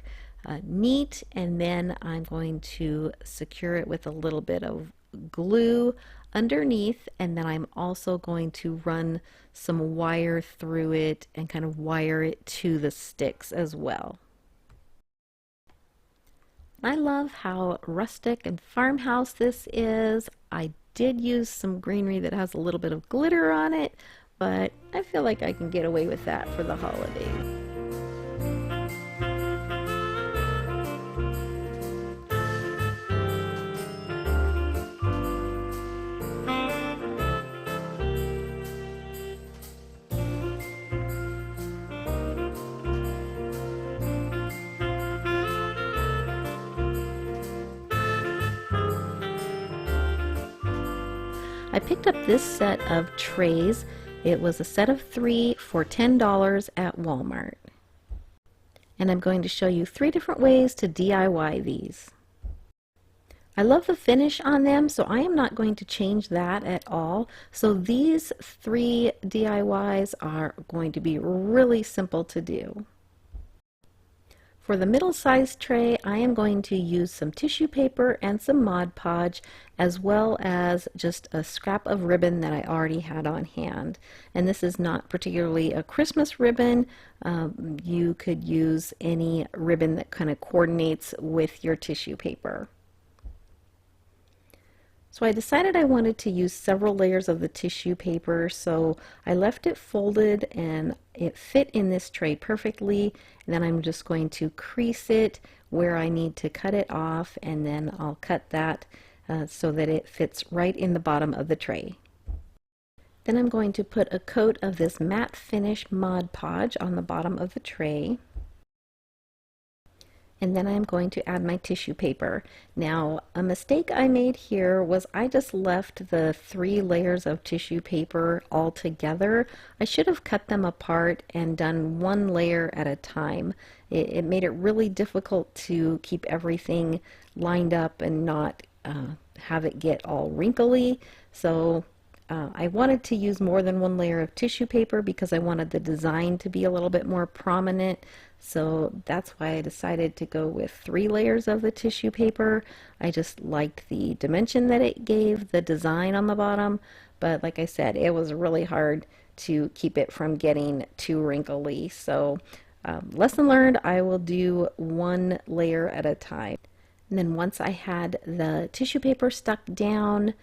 neat. And then I'm going to secure it with a little bit of glue underneath, and then I'm also going to run some wire through it and kind of wire it to the sticks as well. I love how rustic and farmhouse this is. I did use some greenery that has a little bit of glitter on it, but I feel like I can get away with that for the holidays. I picked up this set of trays. It was a set of 3 for $10 at Walmart. And I'm going to show you 3 different ways to DIY these. I love the finish on them, so I am not going to change that at all. So these 3 DIYs are going to be really simple to do. For the middle-sized tray, I am going to use some tissue paper and some Mod Podge, as well as just a scrap of ribbon that I already had on hand. And this is not particularly a Christmas ribbon. You could use any ribbon that kind of coordinates with your tissue paper. So I decided I wanted to use several layers of the tissue paper, so I left it folded and it fit in this tray perfectly. And then I'm just going to crease it where I need to cut it off, and then I'll cut that so that it fits right in the bottom of the tray. Then I'm going to put a coat of this matte finish Mod Podge on the bottom of the tray. And then I'm going to add my tissue paper. Now, a mistake I made here was I just left the 3 layers of tissue paper all together. I should have cut them apart and done 1 layer at a time. It made it really difficult to keep everything lined up and not have it get all wrinkly. So I wanted to use more than 1 layer of tissue paper because I wanted the design to be a little bit more prominent. So that's why I decided to go with 3 layers of the tissue paper. I just liked the dimension that it gave, the design on the bottom, but like I said, it was really hard to keep it from getting too wrinkly. So lesson learned, I will do 1 layer at a time. And then once I had the tissue paper stuck down,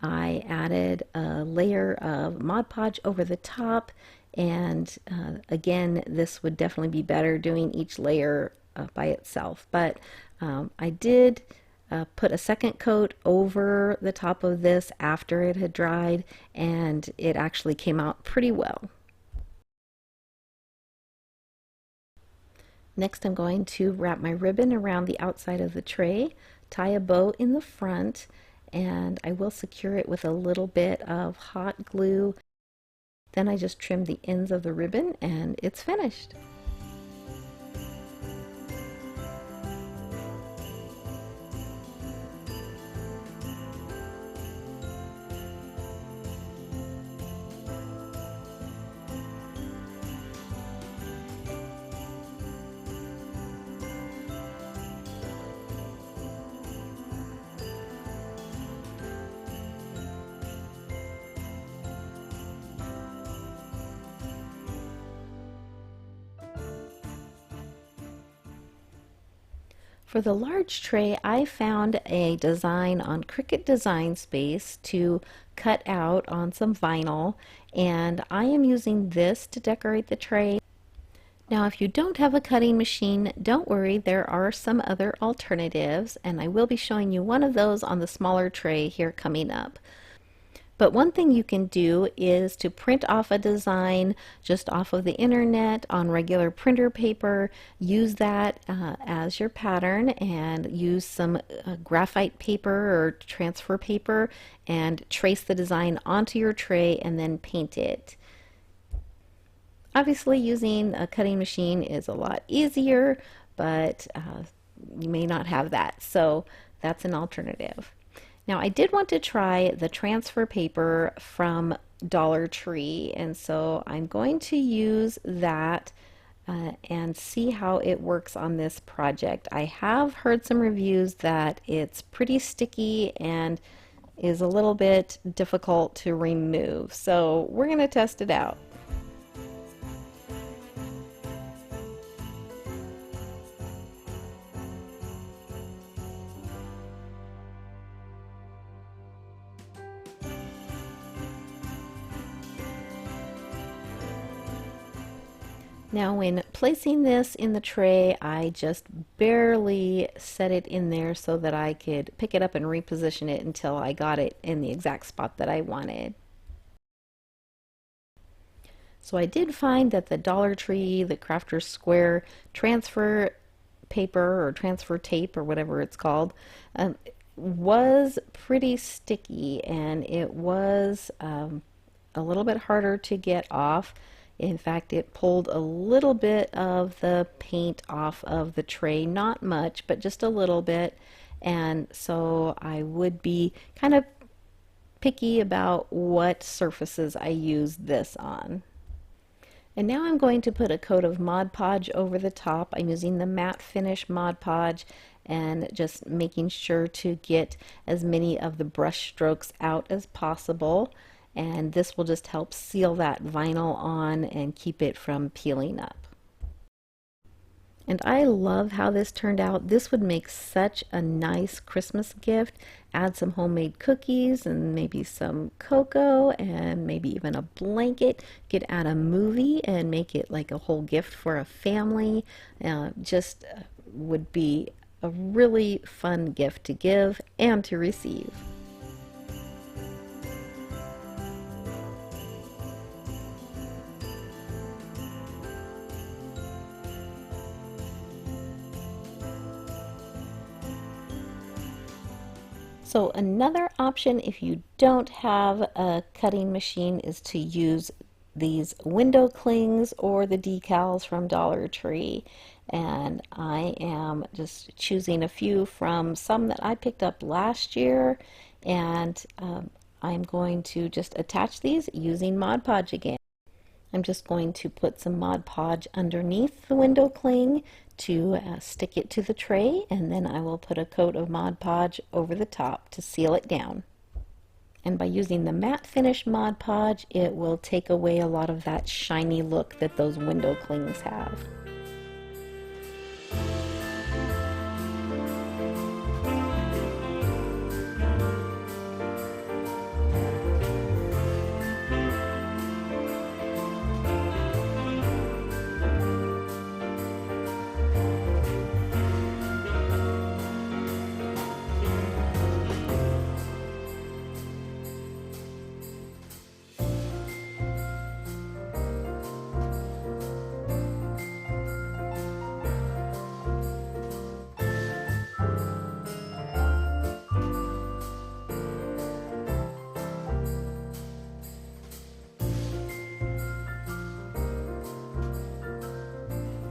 I added a layer of Mod Podge over the top, and again, this would definitely be better doing each layer by itself. But I did put a second coat over the top of this after it had dried, and it actually came out pretty well. Next, I'm going to wrap my ribbon around the outside of the tray, tie a bow in the front, and I will secure it with a little bit of hot glue. Then I just trim the ends of the ribbon and it's finished. For the large tray, I found a design on Cricut Design Space to cut out on some vinyl, and I am using this to decorate the tray. Now, if you don't have a cutting machine, don't worry, there are some other alternatives, and I will be showing you one of those on the smaller tray here coming up. But one thing you can do is to print off a design just off of the internet on regular printer paper, use that as your pattern, and use some graphite paper or transfer paper and trace the design onto your tray and then paint it. Obviously, using a cutting machine is a lot easier, but you may not have that, so that's an alternative. Now, I did want to try the transfer paper from Dollar Tree, and so I'm going to use that and see how it works on this project. I have heard some reviews that it's pretty sticky and is a little bit difficult to remove, so we're going to test it out. Now, when placing this in the tray, I just barely set it in there so that I could pick it up and reposition it until I got it in the exact spot that I wanted. So I did find that the Dollar Tree, the Crafter's Square transfer paper or transfer tape or whatever it's called, was pretty sticky, and it was a little bit harder to get off. In fact, it pulled a little bit of the paint off of the tray, not much, but just a little bit. And so I would be kind of picky about what surfaces I use this on. And now I'm going to put a coat of Mod Podge over the top. I'm using the matte finish Mod Podge and just making sure to get as many of the brush strokes out as possible. And this will just help seal that vinyl on and keep it from peeling up. And I love how this turned out. This would make such a nice Christmas gift. Add some homemade cookies and maybe some cocoa and maybe even a blanket. Could add a movie and make it like a whole gift for a family. Just would be a really fun gift to give and to receive. So another option if you don't have a cutting machine is to use these window clings or the decals from Dollar Tree. And I am just choosing a few from some that I picked up last year, and I'm going to just attach these using Mod Podge again. I'm just going to put some Mod Podge underneath the window cling to stick it to the tray, and then I will put a coat of Mod Podge over the top to seal it down. And by using the matte finish Mod Podge, it will take away a lot of that shiny look that those window clings have.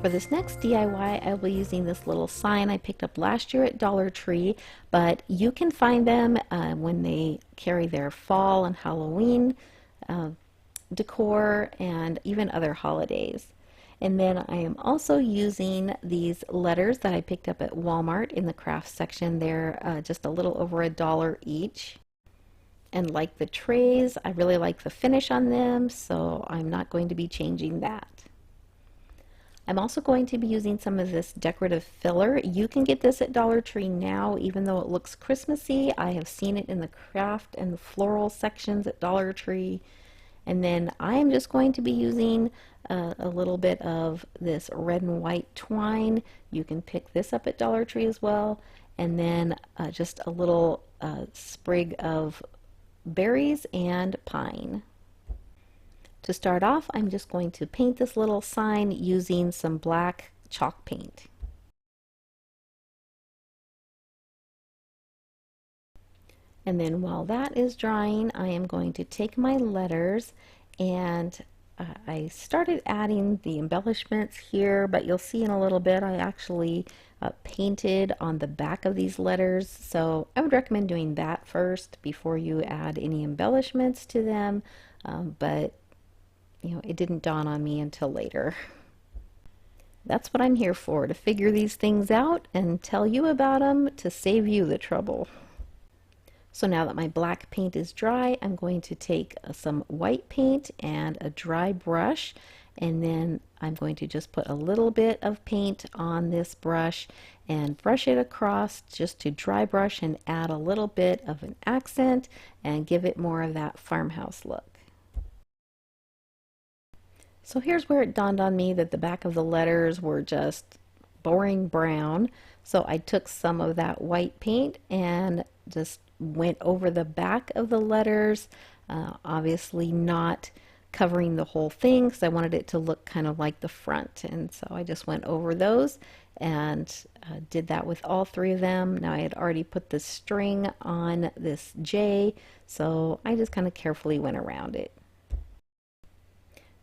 For this next DIY, I'll be using this little sign I picked up last year at Dollar Tree, but you can find them when they carry their fall and Halloween decor and even other holidays. And then I am also using these letters that I picked up at Walmart in the craft section. They're just a little over $1 each. And like the trays, I really like the finish on them, so I'm not going to be changing that. I'm also going to be using some of this decorative filler. You can get this at Dollar Tree now, even though it looks Christmassy. I have seen it in the craft and the floral sections at Dollar Tree. And then I am just going to be using a little bit of this red and white twine. You can pick this up at Dollar Tree as well. And then just a little sprig of berries and pine. To start off, I'm just going to paint this little sign using some black chalk paint. And then while that is drying, I am going to take my letters, and I started adding the embellishments here, but you'll see in a little bit I actually painted on the back of these letters, so I would recommend doing that first before you add any embellishments to them, but you know, it didn't dawn on me until later. That's what I'm here for, to figure these things out and tell you about them to save you the trouble. So now that my black paint is dry, I'm going to take some white paint and a dry brush, and then I'm going to just put a little bit of paint on this brush and brush it across just to dry brush and add a little bit of an accent and give it more of that farmhouse look. So here's where it dawned on me that the back of the letters were just boring brown. So I took some of that white paint and just went over the back of the letters, obviously not covering the whole thing because I wanted it to look kind of like the front. And so I just went over those and did that with all three of them. Now I had already put the string on this J, so I just kind of carefully went around it.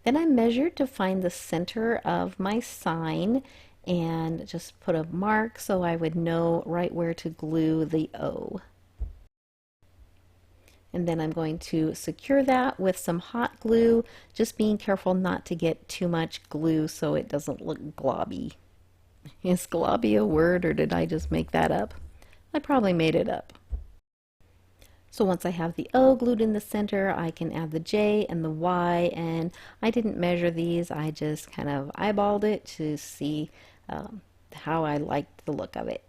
Then I measured to find the center of my sign and just put a mark so I would know right where to glue the O. And then I'm going to secure that with some hot glue, just being careful not to get too much glue so it doesn't look globby. Is globby a word, or did I just make that up? I probably made it up. So once I have the O glued in the center, I can add the J and the Y, and I didn't measure these, I just kind of eyeballed it to see how I liked the look of it.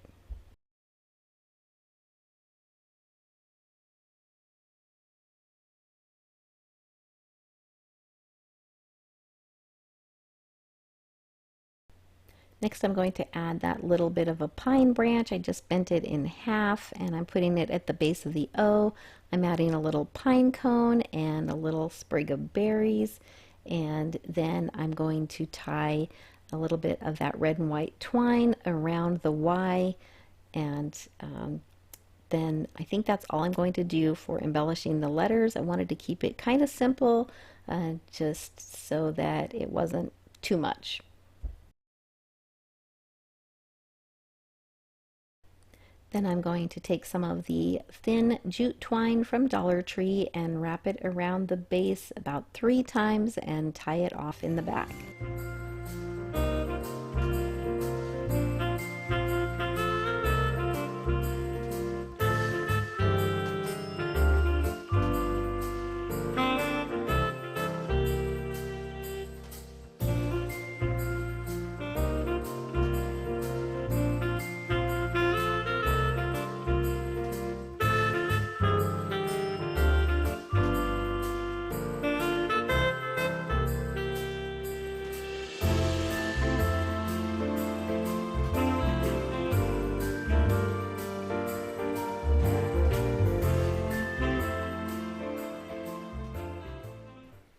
Next, I'm going to add that little bit of a pine branch. I just bent it in half and I'm putting it at the base of the O. I'm adding a little pine cone and a little sprig of berries, and then I'm going to tie a little bit of that red and white twine around the Y, and then I think that's all I'm going to do for embellishing the letters. I wanted to keep it kind of simple, just so that it wasn't too much. Then I'm going to take some of the thin jute twine from Dollar Tree and wrap it around the base about 3 times and tie it off in the back.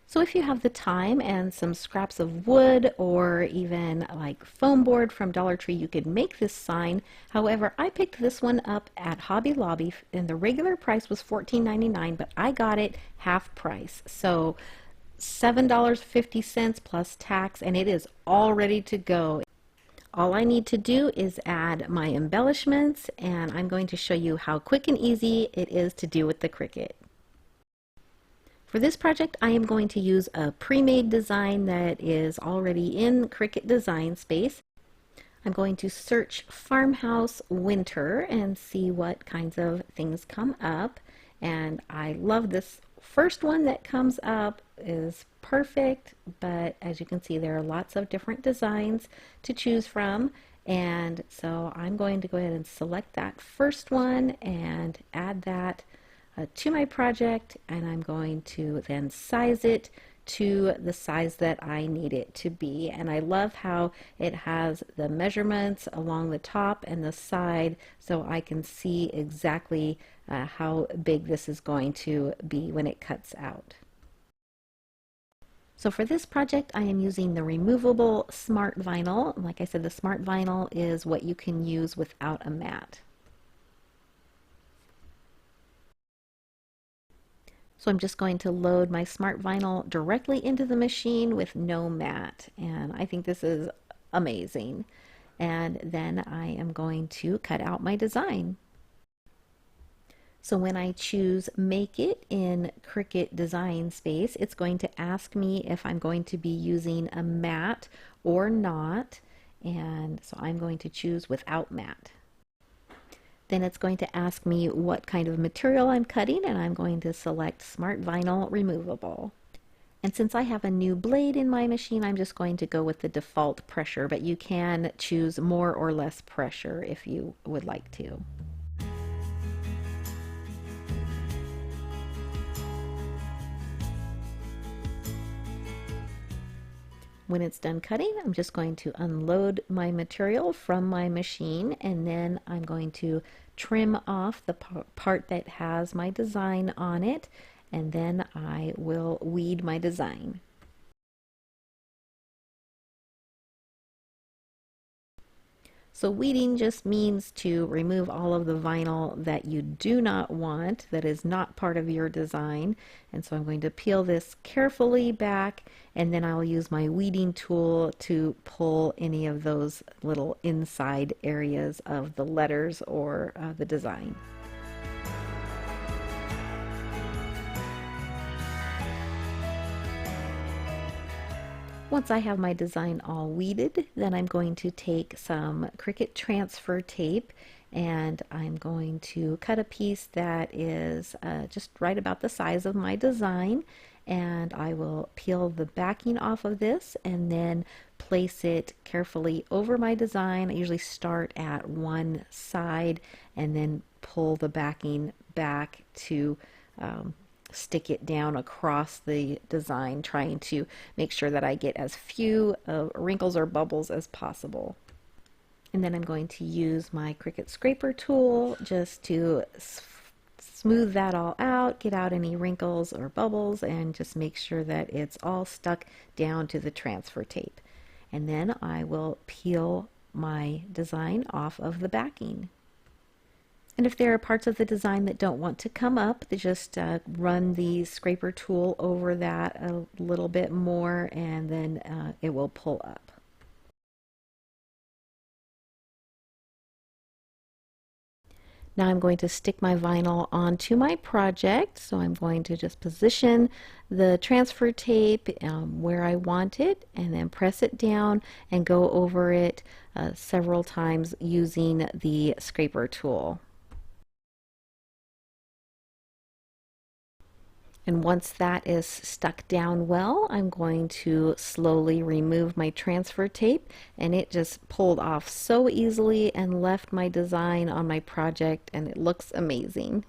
So if you have the time and some scraps of wood or even like foam board from Dollar Tree, you could make this sign. However, I picked this one up at Hobby Lobby and the regular price was $14.99, but I got it half price. So $7.50 plus tax, and it is all ready to go. All I need to do is add my embellishments, and I'm going to show you how quick and easy it is to do with the Cricut. For this project, I am going to use a pre-made design that is already in Cricut Design Space. I'm going to search Farmhouse Winter and see what kinds of things come up. And I love this first one that comes up is perfect, but as you can see, there are lots of different designs to choose from. And so I'm going to go ahead and select that first one and add that to my project, and I'm going to then size it to the size that I need it to be. And I love how it has the measurements along the top and the side, so I can see exactly how big this is going to be when it cuts out. So for this project, I am using the removable smart vinyl. Like I said, the smart vinyl is what you can use without a mat. So I'm just going to load my smart vinyl directly into the machine with no mat, and I think this is amazing. And then I am going to cut out my design. So when I choose Make It in Cricut Design Space, it's going to ask me if I'm going to be using a mat or not, and so I'm going to choose without mat. Then it's going to ask me what kind of material I'm cutting, and I'm going to select Smart Vinyl Removable. And since I have a new blade in my machine, I'm just going to go with the default pressure, but you can choose more or less pressure if you would like to. When it's done cutting, I'm just going to unload my material from my machine, and then I'm going to trim off the part that has my design on it, and then I will weed my design. So weeding just means to remove all of the vinyl that you do not want, that is not part of your design. And so I'm going to peel this carefully back, and then I'll use my weeding tool to pull any of those little inside areas of the letters or the design. Once I have my design all weeded, then I'm going to take some Cricut transfer tape and I'm going to cut a piece that is just right about the size of my design, and I will peel the backing off of this and then place it carefully over my design. I usually start at one side and then pull the backing back to stick it down across the design, trying to make sure that I get as few wrinkles or bubbles as possible. And then I'm going to use my Cricut scraper tool just to smooth that all out, get out any wrinkles or bubbles, and just make sure that it's all stuck down to the transfer tape. And then I will peel my design off of the backing. And if there are parts of the design that don't want to come up, just run the scraper tool over that a little bit more, and then it will pull up. Now I'm going to stick my vinyl onto my project, so I'm going to just position the transfer tape where I want it, and then press it down and go over it several times using the scraper tool. And once that is stuck down well, I'm going to slowly remove my transfer tape, and it just pulled off so easily and left my design on my project, and it looks amazing.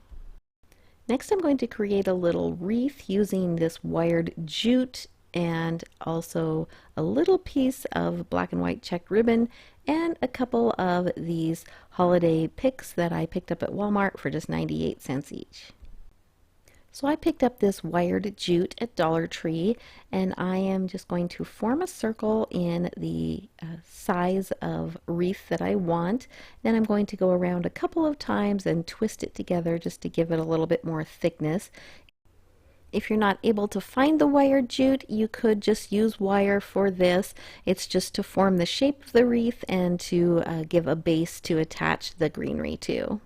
Next, I'm going to create a little wreath using this wired jute and also a little piece of black and white checked ribbon and a couple of these holiday picks that I picked up at Walmart for just 98 cents each. So I picked up this wired jute at Dollar Tree, and I am just going to form a circle in the size of wreath that I want. Then I'm going to go around a couple of times and twist it together just to give it a little bit more thickness. If you're not able to find the wired jute, you could just use wire for this. It's just to form the shape of the wreath and to give a base to attach the greenery to.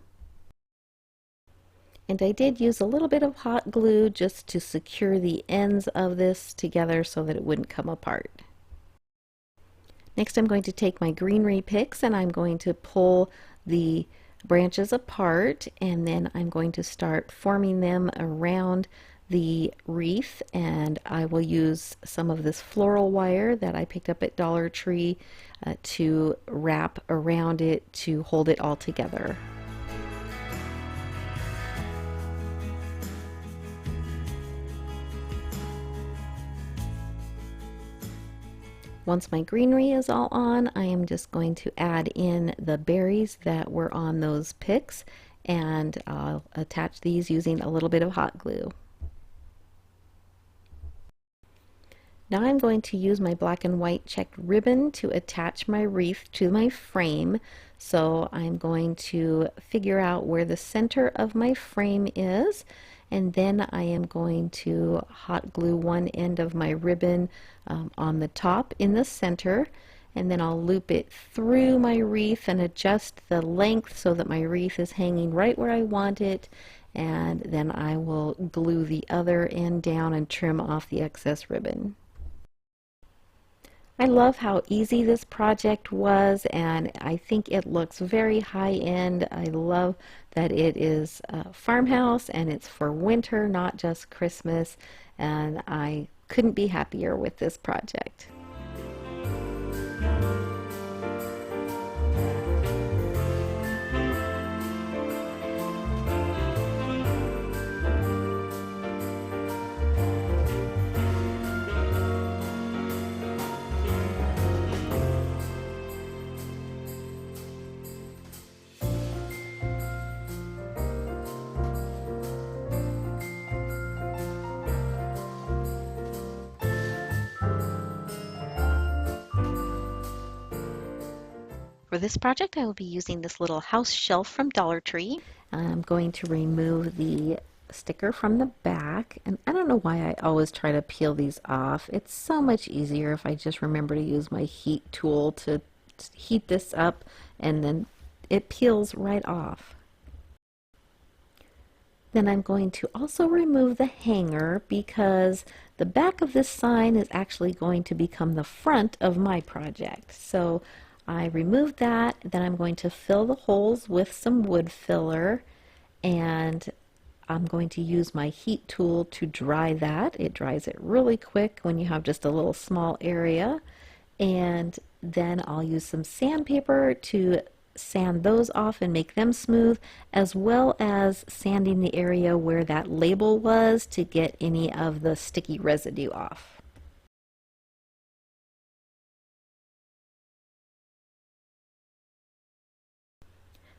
And I did use a little bit of hot glue just to secure the ends of this together so that it wouldn't come apart. Next, I'm going to take my greenery picks and I'm going to pull the branches apart, and then I'm going to start forming them around the wreath, and I will use some of this floral wire that I picked up at Dollar Tree to wrap around it to hold it all together. Once my greenery is all on, I am just going to add in the berries that were on those picks, and I'll attach these using a little bit of hot glue. Now I'm going to use my black and white checked ribbon to attach my wreath to my frame. So I'm going to figure out where the center of my frame is, and then I am going to hot glue one end of my ribbon on the top in the center, and then I'll loop it through my wreath and adjust the length so that my wreath is hanging right where I want it, and then I will glue the other end down and trim off the excess ribbon. I love how easy this project was, and I think it looks very high-end. I love that it is a farmhouse and it's for winter, not just Christmas, and I couldn't be happier with this project. For this project, I will be using this little house shelf from Dollar Tree. I'm going to remove the sticker from the back, and I don't know why I always try to peel these off. It's so much easier if I just remember to use my heat tool to heat this up, and then it peels right off. Then I'm going to also remove the hanger because the back of this sign is actually going to become the front of my project. So I removed that, then I'm going to fill the holes with some wood filler, and I'm going to use my heat tool to dry that. It dries it really quick when you have just a little small area. And then I'll use some sandpaper to sand those off and make them smooth, as well as sanding the area where that label was to get any of the sticky residue off.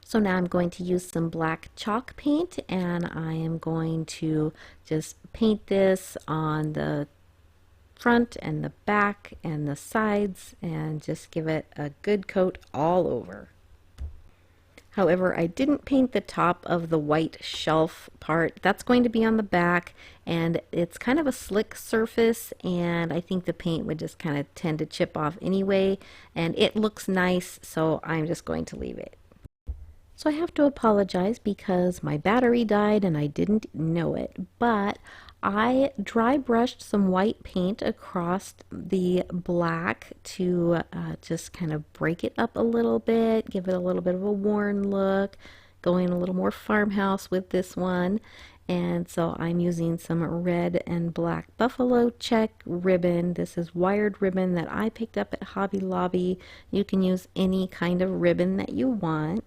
So now I'm going to use some black chalk paint, and I am going to just paint this on the front and the back and the sides and just give it a good coat all over. However, I didn't paint the top of the white shelf part. That's going to be on the back, and it's kind of a slick surface, and I think the paint would just kind of tend to chip off anyway, and it looks nice, so I'm just going to leave it. So I have to apologize because my battery died and I didn't know it, but I dry brushed some white paint across the black to just kind of break it up a little bit, give it a little bit of a worn look, going a little more farmhouse with this one. And so I'm using some red and black buffalo check ribbon. This is wired ribbon that I picked up at Hobby Lobby. You can use any kind of ribbon that you want.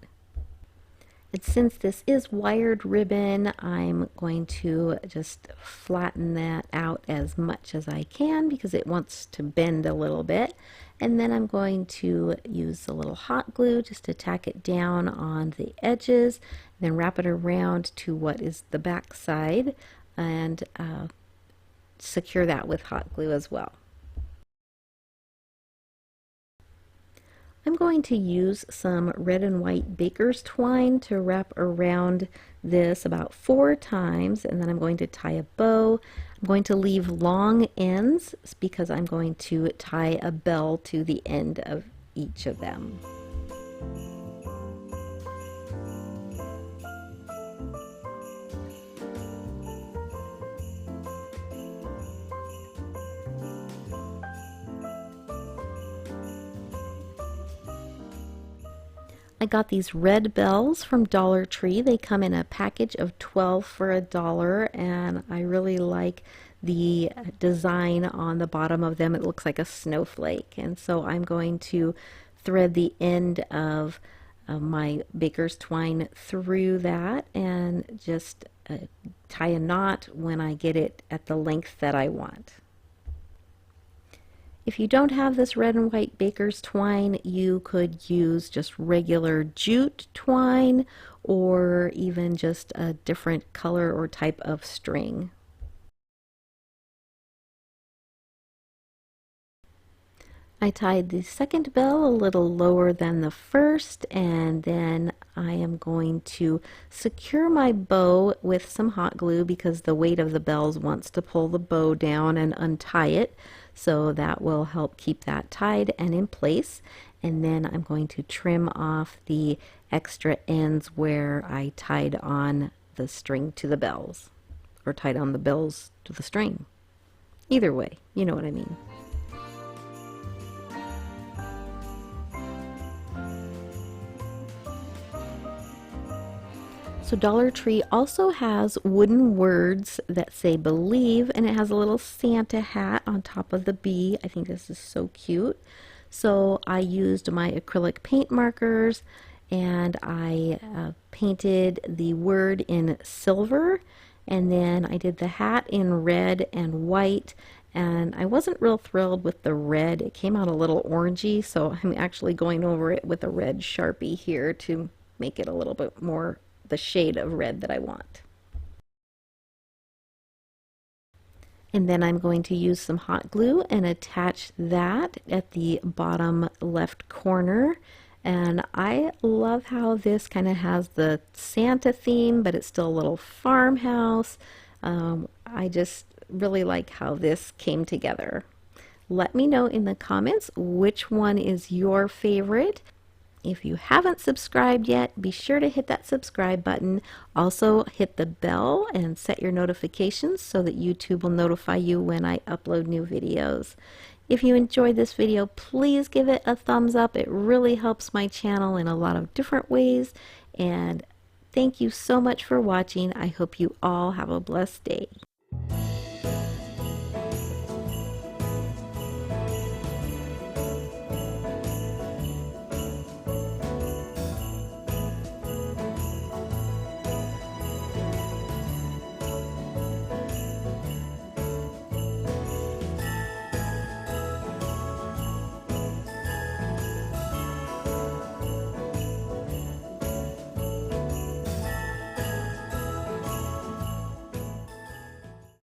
And since this is wired ribbon, I'm going to just flatten that out as much as I can because it wants to bend a little bit. And then I'm going to use a little hot glue just to tack it down on the edges, then wrap it around to what is the back side and secure that with hot glue as well. I'm going to use some red and white baker's twine to wrap around this about 4 times, and then I'm going to tie a bow. I'm going to leave long ends because I'm going to tie a bell to the end of each of them. I got these red bells from Dollar Tree. They come in a package of 12 for $1, and I really like the design on the bottom of them. It looks like a snowflake, and so I'm going to thread the end of my baker's twine through that and just tie a knot when I get it at the length that I want. If you don't have this red and white baker's twine, you could use just regular jute twine or even just a different color or type of string. I tied the second bell a little lower than the first, and then I am going to secure my bow with some hot glue because the weight of the bells wants to pull the bow down and untie it, so that will help keep that tied and in place. And then I'm going to trim off the extra ends where I tied on the string to the bells, or tied on the bells to the string. Either way, you know what I mean. So Dollar Tree also has wooden words that say believe, and it has a little Santa hat on top of the bee. I think this is so cute. So I used my acrylic paint markers and I painted the word in silver, and then I did the hat in red and white, and I wasn't real thrilled with the red. It came out a little orangey, so I'm actually going over it with a red Sharpie here to make it a little bit more the shade of red that I want. And then I'm going to use some hot glue and attach that at the bottom left corner And I love how this kind of has the Santa theme, but it's still a little farmhouse. I just really like how this came together. Let me know in the comments which one is your favorite. If you haven't subscribed yet, be sure to hit that subscribe button. Also hit the bell and set your notifications so that YouTube will notify you when I upload new videos. If you enjoyed this video, please give it a thumbs up. It really helps my channel in a lot of different ways. And thank you so much for watching. I hope you all have a blessed day.